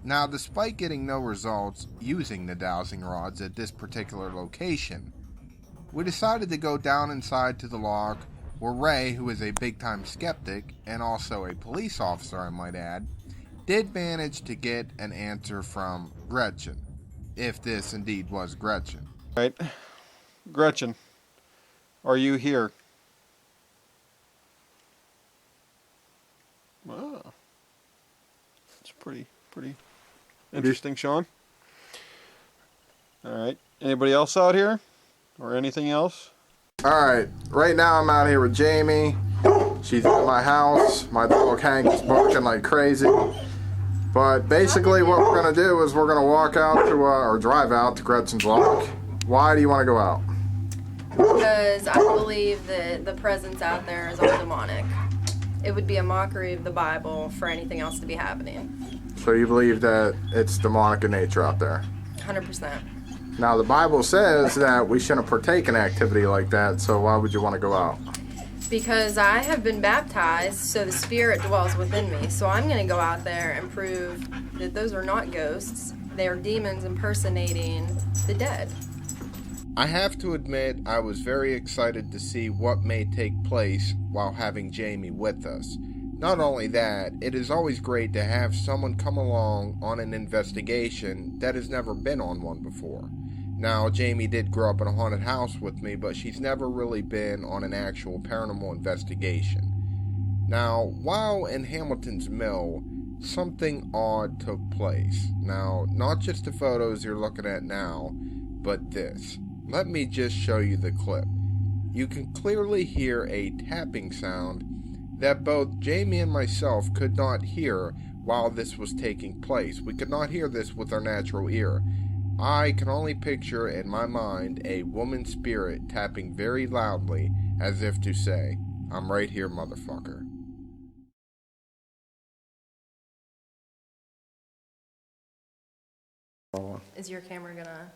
Now, despite getting no results using the dowsing rods at this particular location, we decided to go down inside to the lock where Ray, who is a big-time skeptic and also a police officer, I might add, did manage to get an answer from Gretchen, if this indeed was Gretchen. Right. Gretchen, are you here? Wow. That's pretty interesting, Sean. All right. Anybody else out here? Or anything else? Alright, right now I'm out here with Jamie. She's at my house. My dog Hank is barking like crazy. But basically what we're going to do is we're going to walk out to, or drive out to Gretchen's lock. Why do you want to go out? Because I believe that the presence out there is all demonic. It would be a mockery of the Bible for anything else to be happening. So you believe that it's demonic in nature out there? 100%. Now the Bible says that we shouldn't partake in activity like that, so why would you want to go out? Because I have been baptized, so the Spirit dwells within me. So I'm going to go out there and prove that those are not ghosts. They are demons impersonating the dead. I have to admit, I was very excited to see what may take place while having Jamie with us. Not only that, it is always great to have someone come along on an investigation that has never been on one before. Now, Jamie did grow up in a haunted house with me, but she's never really been on an actual paranormal investigation. Now, while in Hamilton's Mill, something odd took place. Now, not just the photos you're looking at now, but this. Let me just show you the clip. You can clearly hear a tapping sound that both Jamie and myself could not hear while this was taking place. We could not hear this with our natural ear. I can only picture in my mind a woman's spirit tapping very loudly as if to say, "I'm right here, motherfucker." Is your camera gonna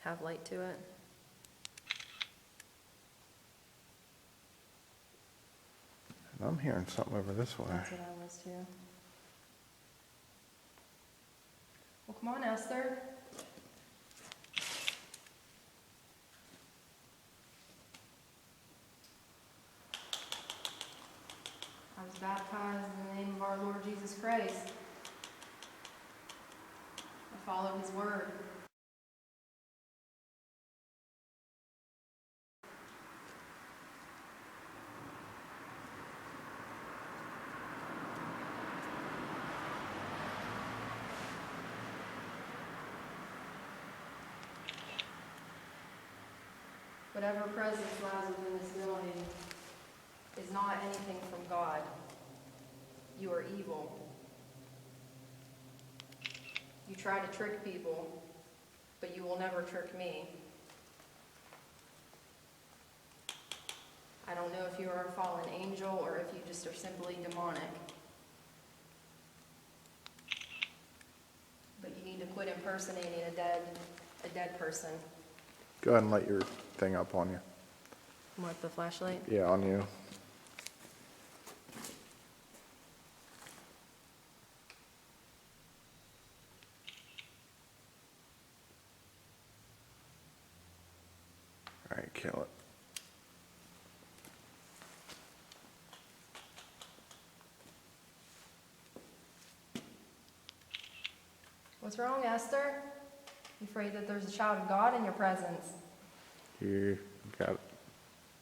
have light to it? I'm hearing something over this way. That's what I was too. Well, come on, Esther. I was baptized in the name of our Lord Jesus Christ. I follow his word. Whatever presence lies within this building is not anything from God. You are evil. You try to trick people, but you will never trick me. I don't know if you are a fallen angel or if you just are simply demonic. But you need to quit impersonating a dead person. Go ahead and light your thing up on you. What, the flashlight? Yeah, on you. All right, kill it. What's wrong, Esther? You afraid that there's a child of God in your presence? You got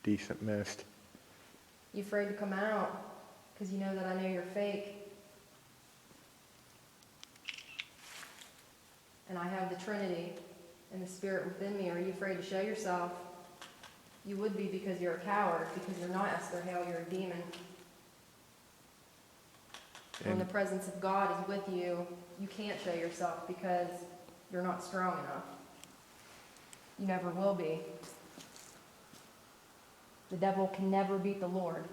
decent mist. You afraid to come out because you know that I know you're fake. And I have the Trinity and the Spirit within me. Are you afraid to show yourself? You would be because you're a coward, because you're not Esther Hale, you're a demon. When the presence of God is with you, you can't show yourself because you're not strong enough. You never will be. The devil can never beat the Lord.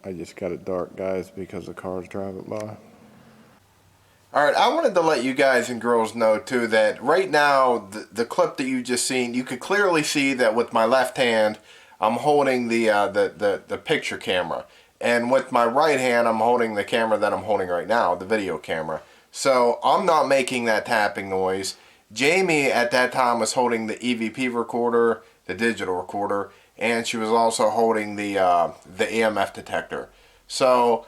I just got it dark, guys, because the car's driving by. Alright, I wanted to let you guys and girls know too that right now, the clip that you just seen, you could clearly see that with my left hand, I'm holding the picture camera. And with my right hand, I'm holding the camera that I'm holding right now, the video camera. So I'm not making that tapping noise. Jamie at that time was holding the EVP recorder, the digital recorder, and she was also holding the EMF detector. So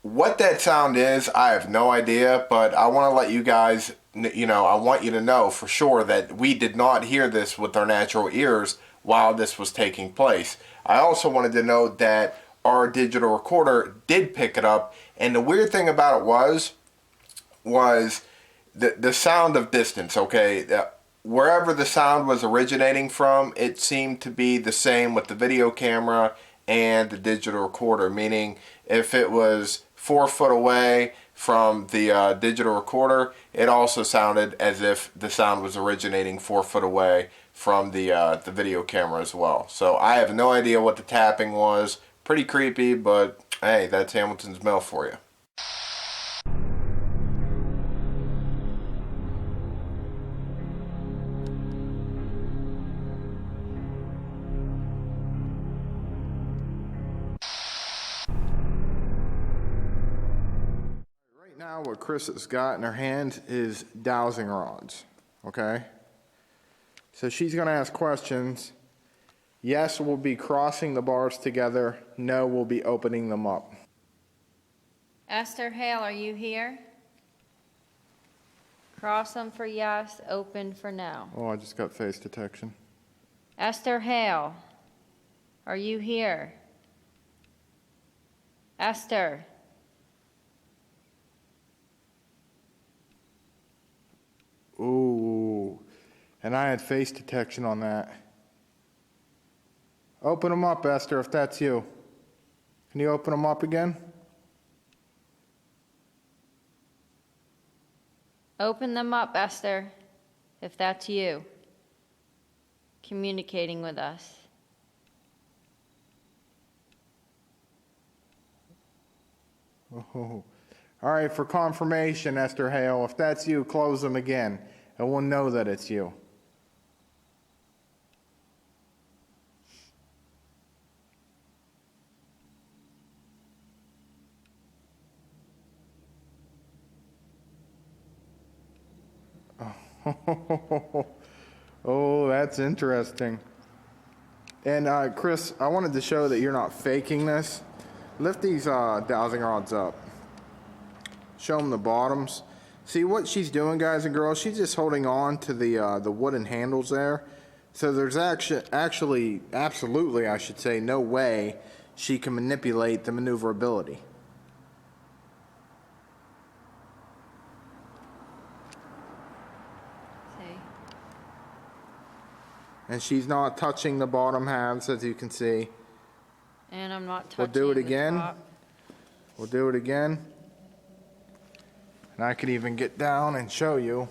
what that sound is, I have no idea, but I want to let you guys, I want you to know for sure that we did not hear this with our natural ears while this was taking place. I also wanted to note that our digital recorder did pick it up, and the weird thing about it was the sound of distance, okay? Wherever the sound was originating from, it seemed to be the same with the video camera and the digital recorder, meaning if it was 4 foot away from the digital recorder, it also sounded as if the sound was originating 4 foot away from the video camera as well. So I have no idea what the tapping was. Pretty creepy, but hey, that's Hamilton's Mill for you. Right now, what Chris has got in her hand is dowsing rods, okay? So she's going to ask questions. Yes, we'll be crossing the bars together. No, we'll be opening them up. Esther Hale, are you here? Cross them for yes, open for no. Oh, I just got face detection. Esther Hale, are you here? Esther. Ooh. And I had face detection on that. Open them up, Esther, if that's you. Can you open them up again? Open them up, Esther, if that's you, communicating with us. Oh. All right, for confirmation, Esther Hale, if that's you, close them again, and we'll know that it's you. Oh, that's interesting. And Chris, I wanted to show that you're not faking this. Lift these dowsing rods up. Show them the bottoms. See what she's doing, guys and girls? She's just holding on to the wooden handles there. So there's actually, absolutely, I should say, no way she can manipulate the maneuverability. And she's not touching the bottom halves, as you can see. And I'm not touching We'll do it the again. top. We'll do it again. And I could even get down and show you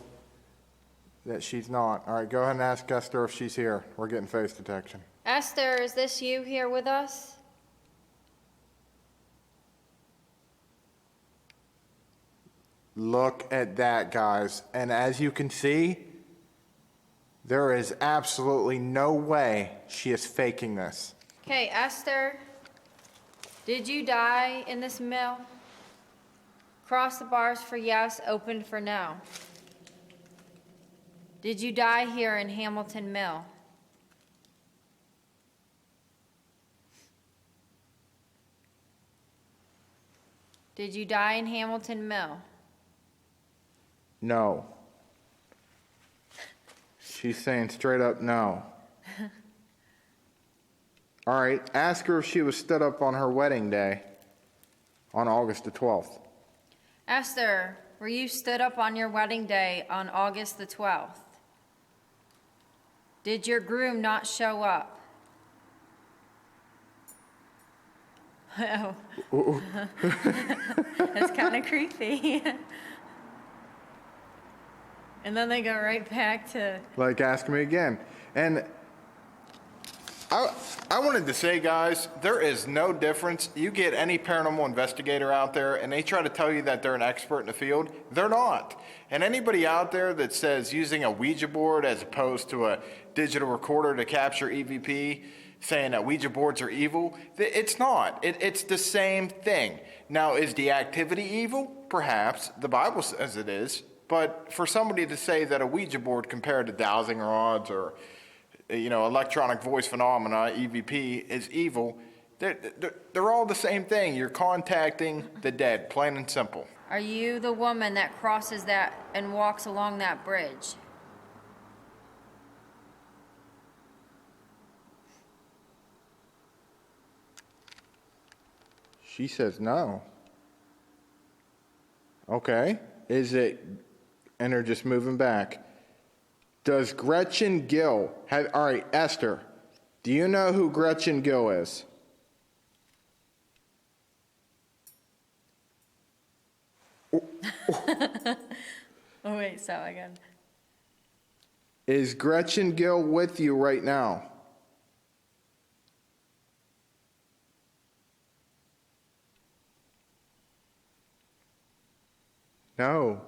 that she's not. All right, go ahead and ask Esther if she's here. We're getting face detection. Esther, is this you here with us? Look at that, guys. And as you can see, there is absolutely no way she is faking this. Okay, Esther, did you die in this mill? Cross the bars for yes, open for no. Did you die here in Hamilton Mill? Did you die in Hamilton Mill? No. She's saying straight up no. All right, ask her if she was stood up on her wedding day on August the 12th. Esther, were you stood up on your wedding day on August the 12th? Did your groom not show up? Oh. That's kind of creepy. And then they go right back to... Like, ask me again. And I wanted to say, guys, there is no difference. You get any paranormal investigator out there, and they try to tell you that they're an expert in the field. They're not. And anybody out there that says using a Ouija board as opposed to a digital recorder to capture EVP, saying that Ouija boards are evil, it's not. It's the same thing. Now, is the activity evil? Perhaps. The Bible says it is. But for somebody to say that a Ouija board compared to dowsing rods or, electronic voice phenomena, EVP, is evil, they're all the same thing. You're contacting the dead, plain and simple. Are you the woman that crosses that and walks along that bridge? She says no. Okay. Is it... And they're just moving back. Does Gretchen Gill have... All right, Esther, do you know who Gretchen Gill is? Oh, wait, so again. Is Gretchen Gill with you right now? No.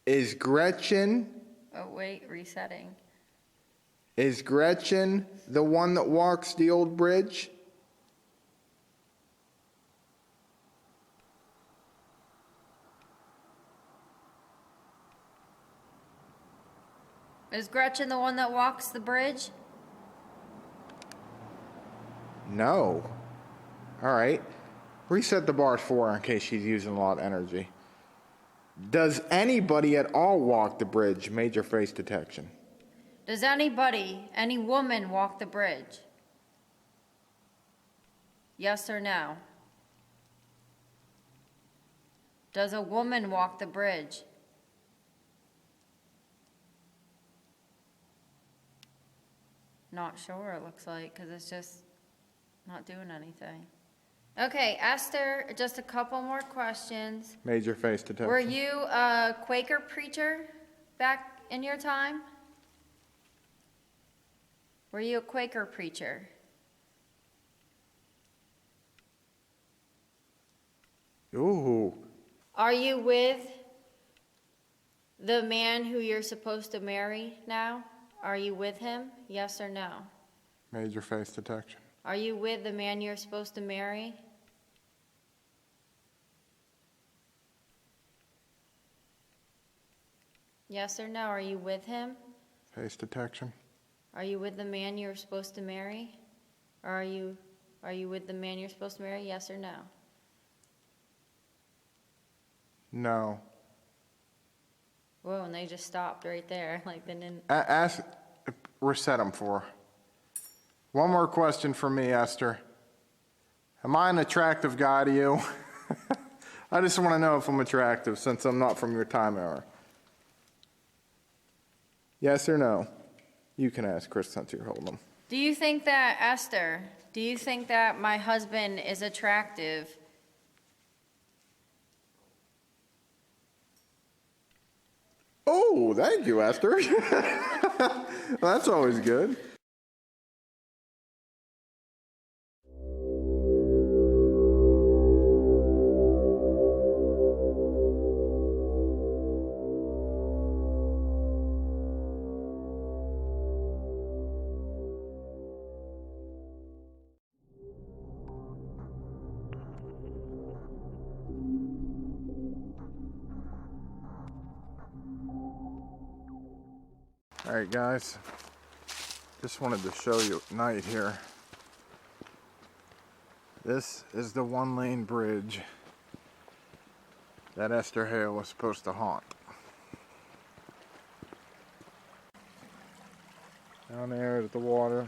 Is Gretchen... Oh, wait, resetting. Is Gretchen the one that walks the old bridge? Is Gretchen the one that walks the bridge? No. All right. Reset the bars for her in case she's using a lot of energy. Does anybody at all walk the bridge? Major face detection. Does anybody, any woman, walk the bridge? Yes or no? Does a woman walk the bridge? not sure, it looks like, because it's just not doing anything. Okay, Esther, just a couple more questions. Major face detection. Were you a Quaker preacher back in your time? Were you a Quaker preacher? Ooh. Are you with the man who you're supposed to marry now? Are you with him? Yes or no? Major face detection. Are you with the man you're supposed to marry? Yes or no? Are you with him? Face detection. Are you with the man you're supposed to marry? Or are you with the man you're supposed to marry? Yes or no? No. Whoa, and they just stopped right there. Like they didn't. Ask, reset them for her. One more question for me, Esther. Am I an attractive guy to you? I just want to know if I'm attractive since I'm not from your time era. Yes or no? You can ask Chris since you're holding them. Do you think that, Esther, do you think that my husband is attractive? Oh, thank you, Esther. That's always good. All right, guys, just wanted to show you at night here. This is the one-lane bridge that Esther Hale was supposed to haunt. Down there at the water,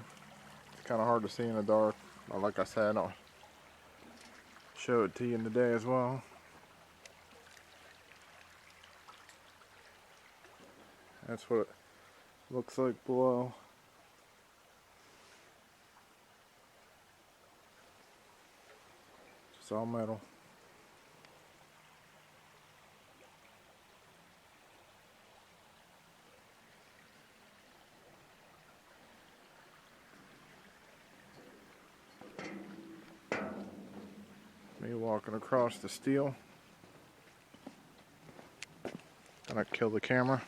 it's kind of hard to see in the dark, but like I said, I'll show it to you in the day as well. That's what it looks like below. It's all metal. Me walking across the steel. Gonna kill the camera.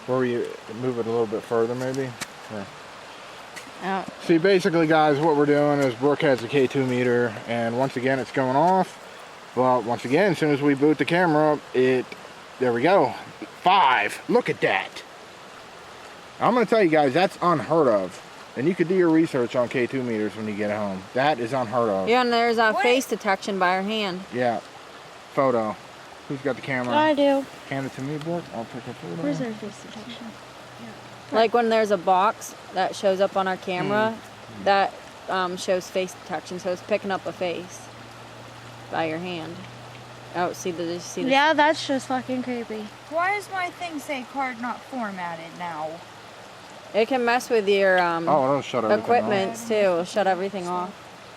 Where you move it a little bit further, maybe? Yeah. See, basically, guys, what we're doing is Brooke has a K2 meter, and once again, it's going off. Well, once again, as soon as we boot the camera up, there we go. 5. Look at that. I'm going to tell you guys, that's unheard of. And you could do your research on K2 meters when you get home. That is unheard of. Yeah, and there's a face detection by her hand. Yeah. Photo. Who's got the camera? I do. Hand it to me, Brooke. I'll take a photo. Where's our face detection? Like when there's a box that shows up on our camera, that shows face detection, so it's picking up a face by your hand. Oh, see the? Yeah, that's just fucking creepy. Why does my thing say card not formatted now? It can mess with your it'll shut everything equipments too. It'll shut everything off.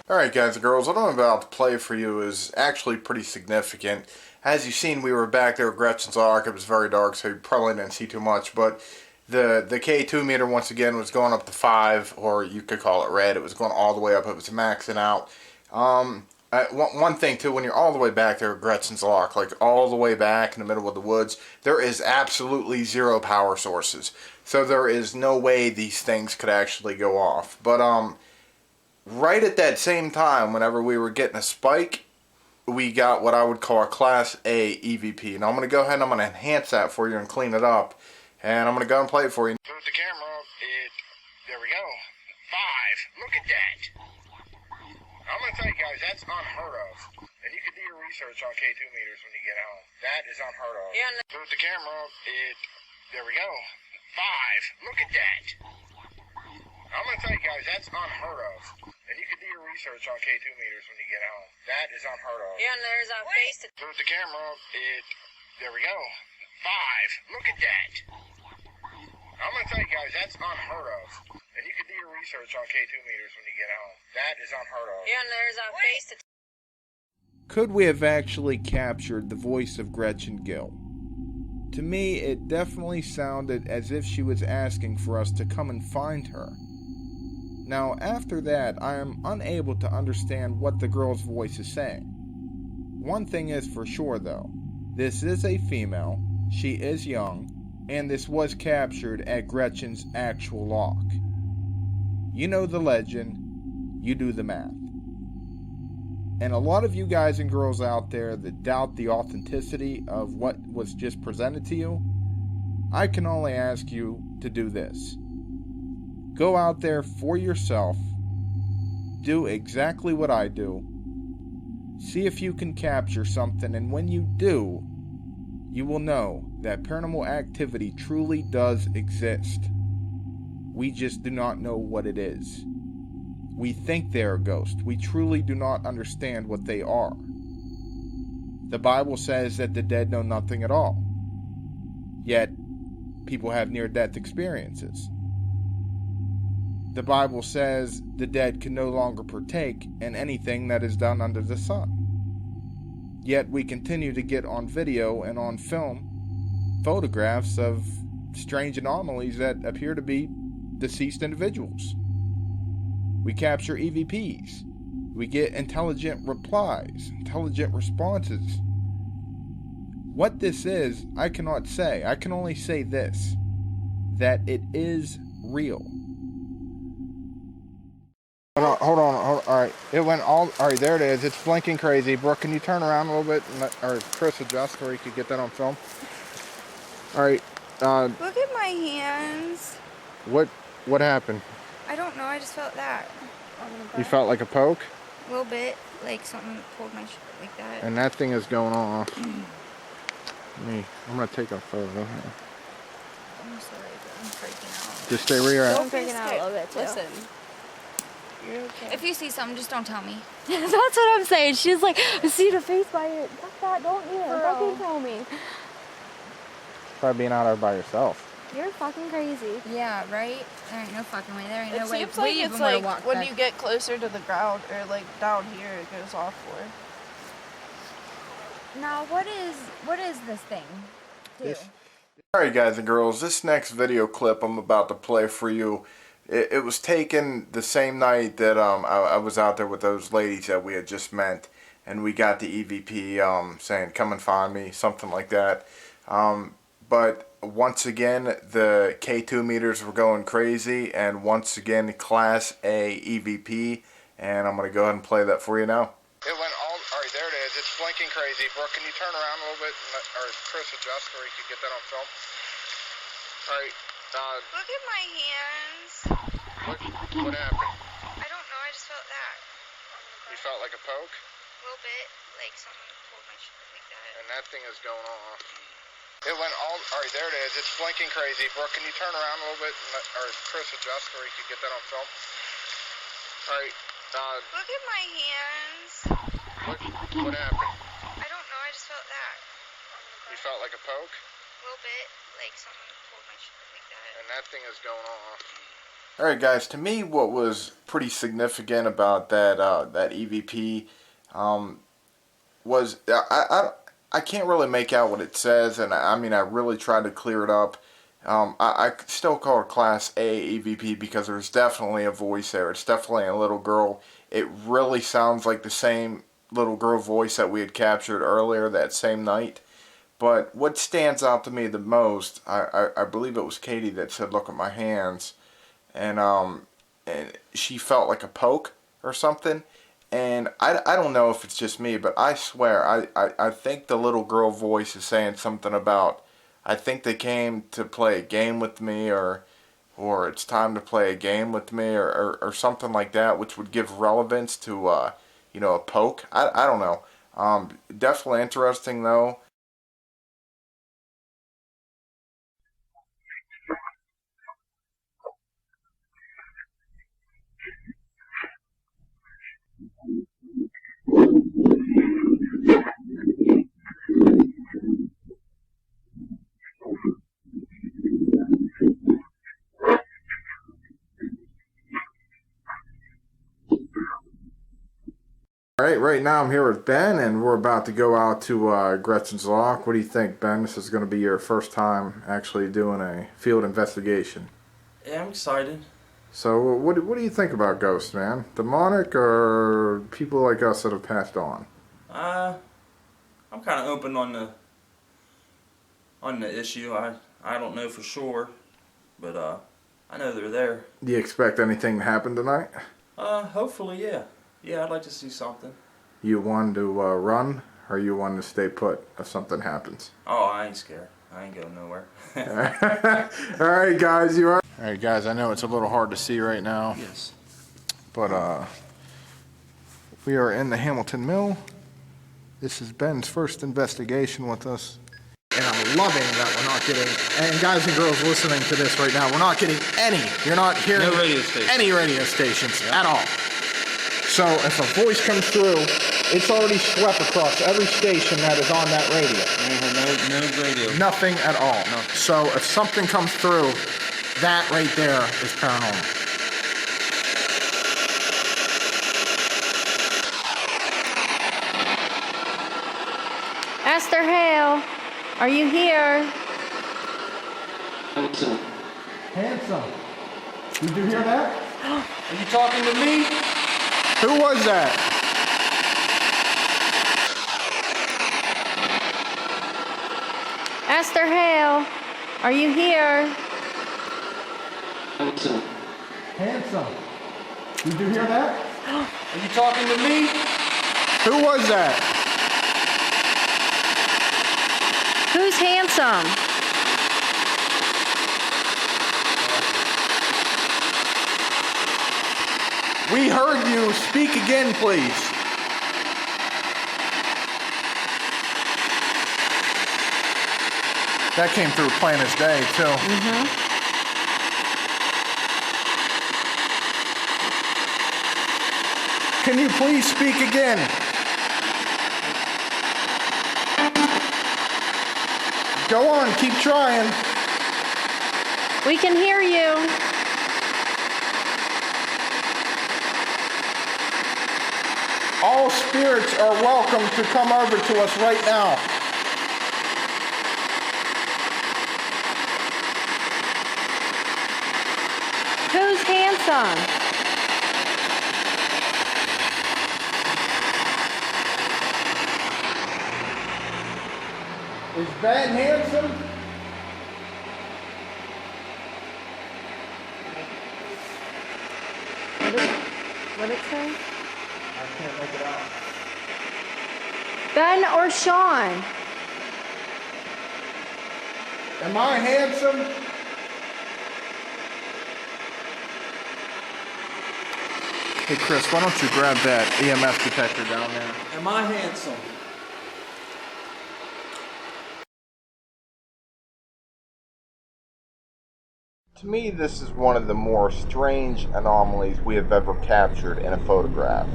Alright guys and girls, what I'm about to play for you is actually pretty significant. As you've seen, we were back there with Gretchen's Ark. It was very dark, so you probably didn't see too much, but the K2 meter once again was going up to 5, or you could call it red. It was going all the way up. It was maxing out. One thing too, when you're all the way back there at Gretchen's Ark, like all the way back in the middle of the woods, there is absolutely zero power sources. So there is no way these things could actually go off. But right at that same time, whenever we were getting a spike, we got what I would call a Class A EVP. Now I'm going to go ahead and I'm going to enhance that for you and clean it up. And I'm going to go and play it for you. Put the camera up. There we go. 5. Look at that. I'm going to tell you guys, that's unheard of. And you can do your research on K2 meters when you get home. That is unheard of. Put the camera up. There we go. 5. Look at that. I'm going to tell you guys, that's unheard of. And you can do your research on K2 meters when you get home. That is unheard of. Yeah, and there's a face. Move the camera. There we go. 5. Look at that. I'm going to tell you guys, that's unheard of. And you can do your research on K2 meters when you get home. That is unheard of. Yeah, and there's a face. Could we have actually captured the voice of Gretchen Gill? To me, it definitely sounded as if she was asking for us to come and find her. Now, after that, I am unable to understand what the girl's voice is saying. One thing is for sure, though. This is a female, she is young, and this was captured at Gretchen's actual lock. You know the legend, you do the math. And a lot of you guys and girls out there that doubt the authenticity of what was just presented to you, I can only ask you to do this. Go out there for yourself, do exactly what I do, see if you can capture something, and when you do, you will know that paranormal activity truly does exist. We just do not know what it is. We think they are ghosts. We truly do not understand what they are. The Bible says that the dead know nothing at all. Yet, people have near-death experiences. The Bible says the dead can no longer partake in anything that is done under the sun. Yet we continue to get on video and on film photographs of strange anomalies that appear to be deceased individuals. We capture EVPs. We get intelligent replies, intelligent responses. What this is, I cannot say. I can only say this, that it is real. Hold on. All right. It went all right, there it is. It's blinking crazy. Brooke, can you turn around a little bit? Or Chris, adjust where you could get that on film. All right. Look at my hands. What happened? I don't know, I just felt that. You felt like a poke? A little bit, like something pulled my shirt like that. And that thing is going off. I'm going to take a photo. I'm sorry, but I'm freaking out. Just stay where you're at. I'm freaking out a little bit too. Listen. You're okay. If you see something, just don't tell me. That's what I'm saying. She's like, I see the face by it. Fuck that, don't even fucking tell me. Try being out there by yourself. You're fucking crazy. Yeah, right? There ain't no fucking way. There ain't no It way. seems like we it's even like would've walked when back. you get closer to the ground or like down here, it goes off for. Now, what is this thing? Alright guys and girls, this next video clip I'm about to play for you, it was taken the same night that I was out there with those ladies that we had just met, and we got the EVP saying come and find me, something like that. But once again, the K2 meters were going crazy, and once again, Class A EVP, and I'm going to go ahead and play that for you now. It went all right, there it is. It's blinking crazy. Brooke, can you turn around a little bit? Or Chris, adjust where you could get that on film. All right. Look at my hands. What happened? I don't know, I just felt that. You felt like a poke? A little bit, like something pulled my shirt like that. And that thing is going off. It went all right, there it is. It's blinking crazy. Brooke, can you turn around a little bit? Or Chris, adjust where you could get that on film. All right. Look at my hands. What happened? I don't know, I just felt that. You felt like a poke? A little bit, like something pulled my shirt like that. And that thing is going off. Alright guys, to me what was pretty significant about that that EVP was, I can't really make out what it says, and I mean I really tried to clear it up. I still call it Class A EVP because there's definitely a voice there. It's definitely a little girl. It really sounds like the same little girl voice that we had captured earlier that same night. But what stands out to me the most, I believe it was Katie that said, look at my hands. And she felt like a poke or something. And I don't know if it's just me, but I swear, I think the little girl voice is saying something about, I think they came to play a game with me, or it's time to play a game with me, or something like that, which would give relevance to, you know, a poke. I don't know. Definitely interesting, though. All right, right now I'm here with Ben, and we're about to go out to Gretchen's Lock. What do you think, Ben? This is going to be your first time actually doing a field investigation. Yeah, I'm excited. So what do you think about ghosts, man? Demonic or people like us that have passed on? I'm kind of open on the issue. I don't know for sure, but I know they're there. Do you expect anything to happen tonight? Hopefully, yeah. Yeah, I'd like to see something. You one to run, or you one to stay put if something happens? Oh, I ain't scared. I ain't going nowhere. All right, guys, you are. All right, guys, I know it's a little hard to see right now. Yes. But we are in the Hamilton Mill. This is Ben's first investigation with us. And I'm loving that we're not getting, and guys and girls listening to this right now, we're not getting you're not hearing No radio stations. any radio stations at all. So if a voice comes through, it's already swept across every station that is on that radio. No radio. Nothing at all. No. So if something comes through, that right there is paranormal. Esther Hale, are you here? Handsome. Did you hear that? Are you talking to me? Who was that? Esther Hale, are you here? Handsome. Did you hear that? Are you talking to me? Who was that? Who's handsome? We heard you. Speak again, please. That came through plain as day, too. Can you please speak again? Go on, keep trying. We can hear you. All spirits are welcome to come over to us right now. Who's handsome? Is Ben handsome? What'd it say? I can't make it out. Ben or Sean? Am I handsome? Hey Chris, why don't you grab that EMF detector down there? Am I handsome? To me, this is one of the more strange anomalies we have ever captured in a photograph.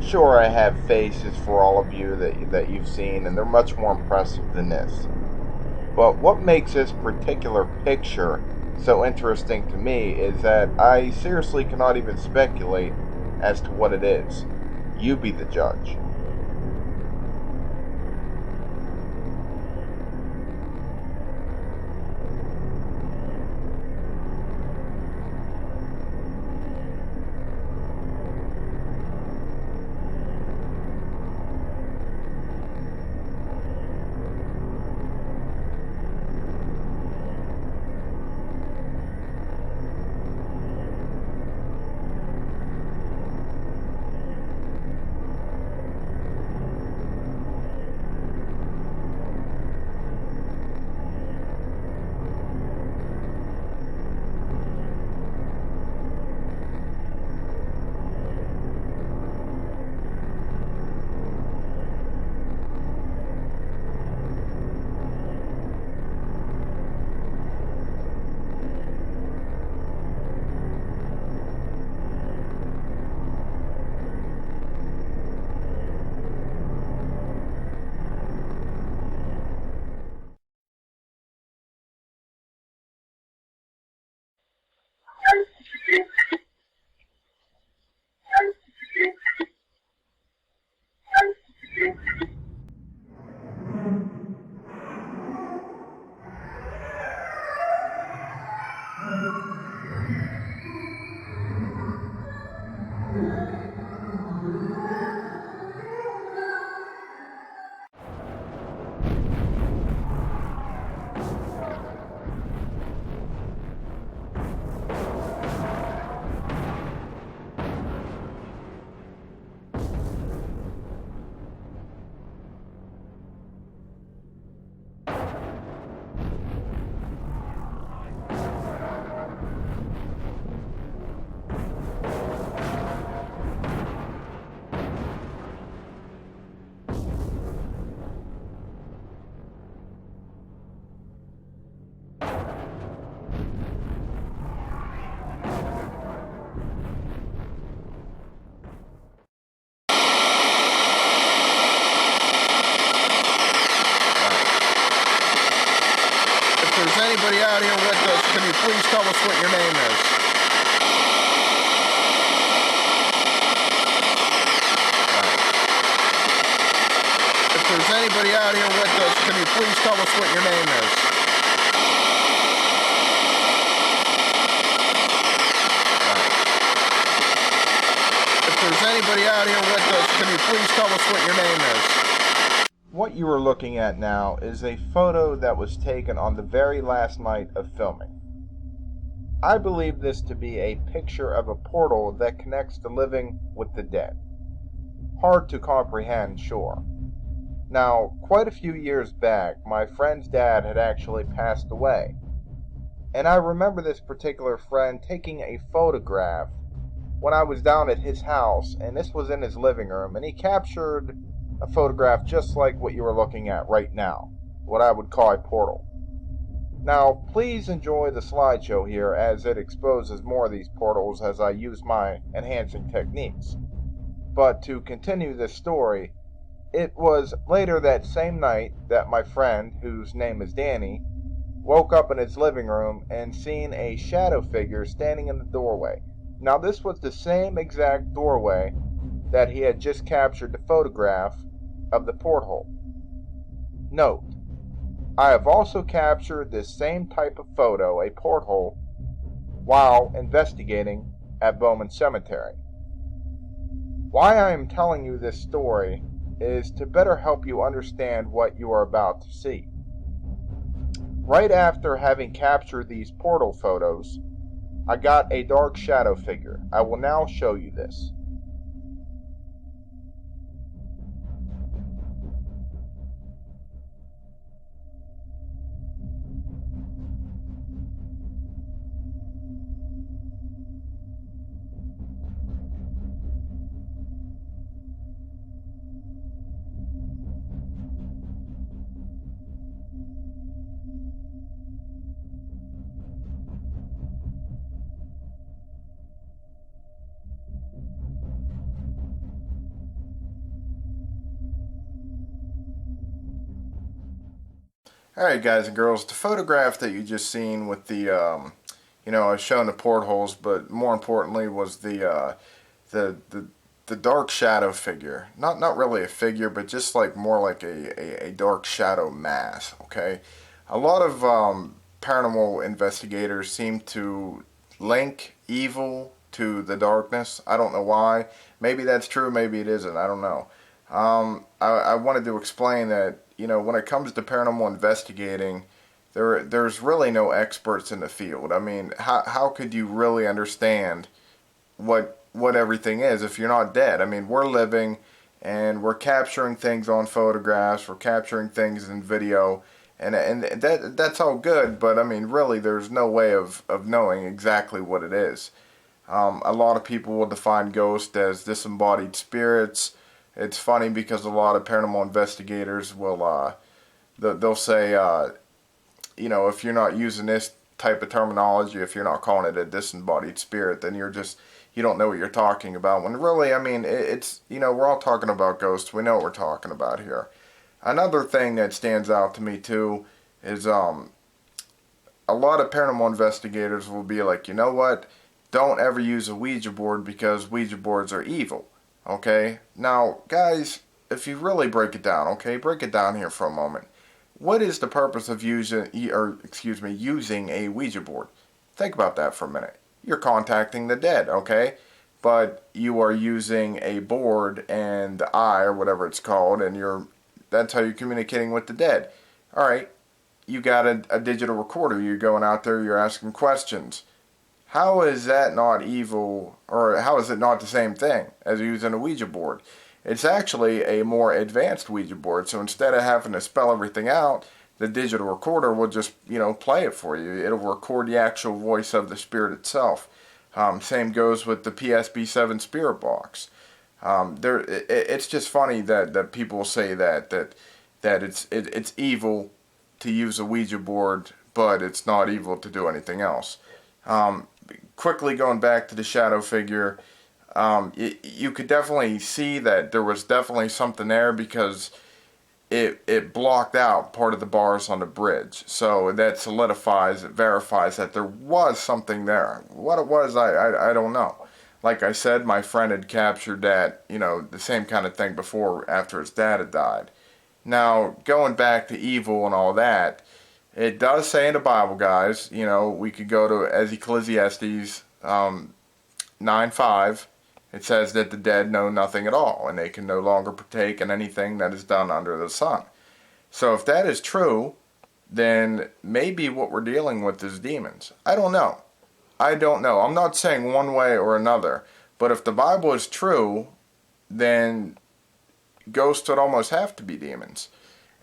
Sure, I have faces for all of you that you've seen, and they're much more impressive than this. But what makes this particular picture so interesting to me is that I seriously cannot even speculate as to what it is. You be the judge. anybody out here with us, can you please tell us what your name is? If there's anybody out here with us, can you please tell us what your name is? If there's anybody out here with us, can you please tell us what your name is? What you are looking at now is a photo that was taken on the very last night of filming. I believe this to be a picture of a portal that connects the living with the dead. Hard to comprehend, sure. Now, quite a few years back, my friend's dad had actually passed away. And I remember this particular friend taking a photograph when I was down at his house, and this was in his living room, and he captured a photograph just like what you are looking at right now, what I would call a portal. Now, please enjoy the slideshow here as it exposes more of these portals as I use my enhancing techniques. But to continue this story, it was later that same night that my friend, whose name is Danny, woke up in his living room and seen a shadow figure standing in the doorway. Now, this was the same exact doorway that he had just captured the photograph of the porthole. Note, I have also captured this same type of photo, a porthole, while investigating at Bowman Cemetery. Why I am telling you this story is to better help you understand what you are about to see. Right after having captured these portal photos, I got a dark shadow figure. I will now show you this. Alright guys and girls, the photograph that you just seen with the, I was showing the portholes, but more importantly was the dark shadow figure. Not really a figure, but just like more like a dark shadow mass, okay? A lot of paranormal investigators seem to link evil to the darkness. I don't know why. Maybe that's true, maybe it isn't, I don't know. I wanted to explain that, when it comes to paranormal investigating, there's really no experts in the field. I mean, how could you really understand what everything is if you're not dead? I mean, we're living and we're capturing things on photographs, we're capturing things in video, and that's all good, but I mean, really, there's no way of knowing exactly what it is. A lot of people will define ghosts as disembodied spirits. It's funny because a lot of paranormal investigators will, they'll say, if you're not using this type of terminology, if you're not calling it a disembodied spirit, then you don't know what you're talking about. When really, I mean, it's, we're all talking about ghosts. We know what we're talking about here. Another thing that stands out to me too is, a lot of paranormal investigators will be like, you know what? Don't ever use a Ouija board because Ouija boards are evil. Okay, now guys, if you really break it down, break it down here for a moment. What is the purpose of using a Ouija board? Think about that for a minute. You're contacting the dead, okay? But you are using a board and the eye, or whatever it's called, and that's how you're communicating with the dead. Alright, you got a digital recorder, you're going out there, you're asking questions. How is that not evil, or how is it not the same thing as using a Ouija board? It's actually a more advanced Ouija board, so instead of having to spell everything out, the digital recorder will just, play it for you. It'll record the actual voice of the spirit itself. Same goes with the PSB7 spirit box. It's just funny that people will say that it's evil to use a Ouija board, but it's not evil to do anything else. Quickly going back to the shadow figure, you could definitely see that there was definitely something there because it blocked out part of the bars on the bridge. So that solidifies, it verifies that there was something there. What it was, I don't know. Like I said, my friend had captured that, you know, the same kind of thing before, after his dad had died. Now, going back to evil and all that, it does say in the Bible, guys, you know, we could go to Ecclesiastes 9:5. It says that the dead know nothing at all, and they can no longer partake in anything that is done under the sun. So if that is true, then maybe what we're dealing with is demons. I don't know. I don't know. I'm not saying one way or another, but if the Bible is true, then ghosts would almost have to be demons.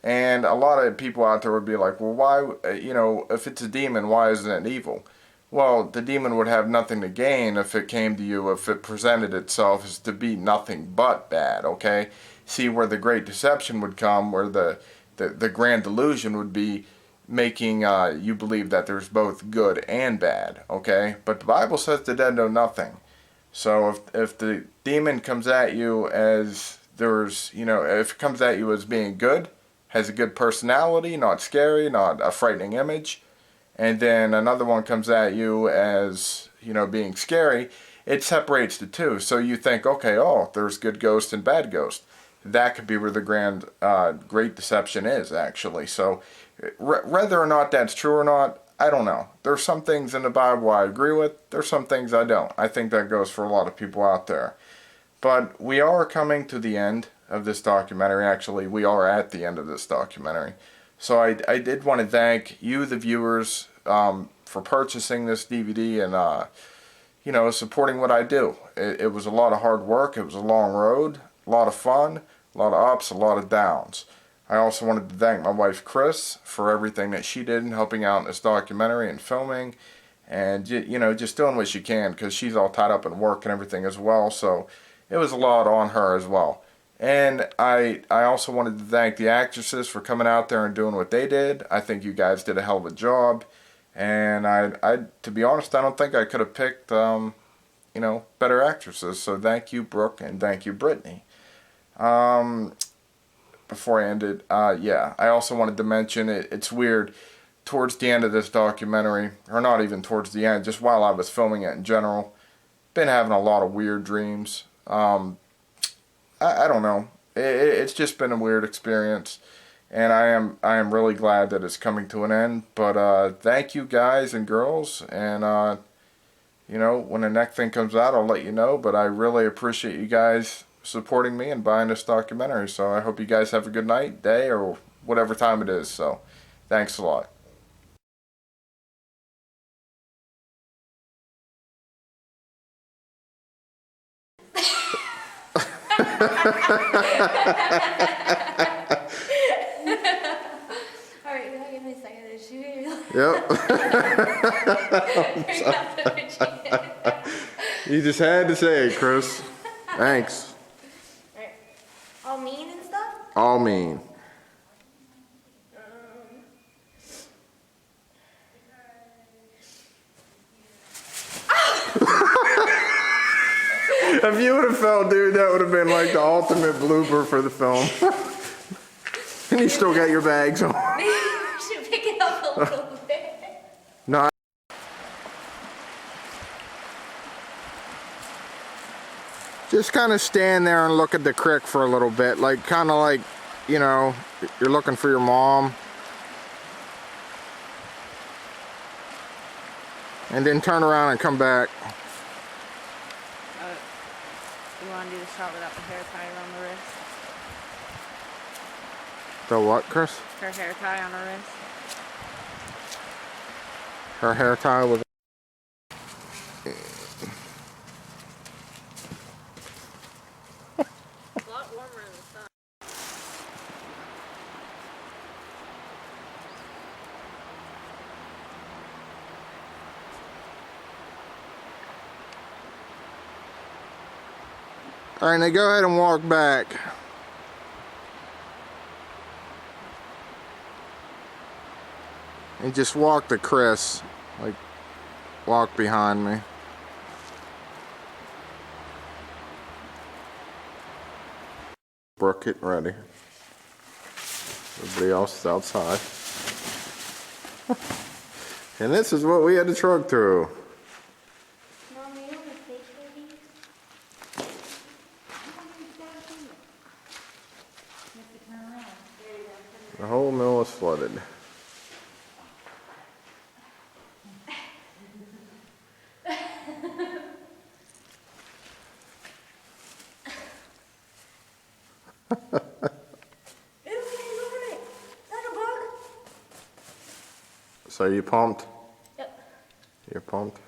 And a lot of people out there would be like, well, why, you know, if it's a demon, why isn't it evil? Well, the demon would have nothing to gain if it came to you, if it presented itself as to be nothing but bad, okay? See, where the great deception would come, where the grand delusion would be making you believe that there's both good and bad, okay? But the Bible says the dead know nothing. So if the demon comes at you as there's, you know, if it comes at you as being good, has a good personality, not scary, not a frightening image, and then another one comes at you as, you know, being scary, it separates the two. So you think, okay, oh, there's good ghost and bad ghost. That could be where the great deception is, actually. So whether or not that's true or not, I don't know. There's some things in the Bible I agree with. There's some things I don't. I think that goes for a lot of people out there. But we are coming to the end of this documentary. Actually, we are at the end of this documentary. So I did want to thank you, the viewers, for purchasing this DVD and, you know, supporting what I do. It was a lot of hard work. It was a long road, a lot of fun, a lot of ups, a lot of downs. I also wanted to thank my wife, Chris, for everything that she did in helping out in this documentary and filming. And, you know, just doing what she can, because she's all tied up in work and everything as well. So it was a lot on her as well. And I also wanted to thank the actresses for coming out there and doing what they did. I think you guys did a hell of a job. And I to be honest, I don't think I could have picked, you know, better actresses. So thank you, Brooke, and thank you, Brittany. Before I ended, yeah, I also wanted to mention, it's weird, towards the end of this documentary, or not even towards the end, just while I was filming it in general, been having a lot of weird dreams. I don't know. It's just been a weird experience, and I am really glad that it's coming to an end. But thank you guys and girls, and you know, when the next thing comes out, I'll let you know. But I really appreciate you guys supporting me and buying this documentary. So I hope you guys have a good night, day, or whatever time it is. So thanks a lot. Alright, you gotta give me a second to shoot. Yep. You just had to say it, Chris. Thanks. Alright. All mean and stuff? All mean. If you would have fell, dude, that would have been like the ultimate blooper for the film. And you still got your bags on. Maybe we should pick it up a little bit. No. Just kind of stand there and look at the creek for a little bit. Like, kind of like, you know, you're looking for your mom. And then turn around and come back. You want to do the shot without the hair tie around the wrist? The what, Chris? Her hair tie on her wrist. Her hair tie with... It's a lot warmer in the sun. All right, now go ahead and walk back. And just walk to Chris. Like, walk behind me. Brooke, get ready. Everybody else is outside. And this is what we had to truck through. The whole mill is flooded. So you pumped? Yep. You're pumped?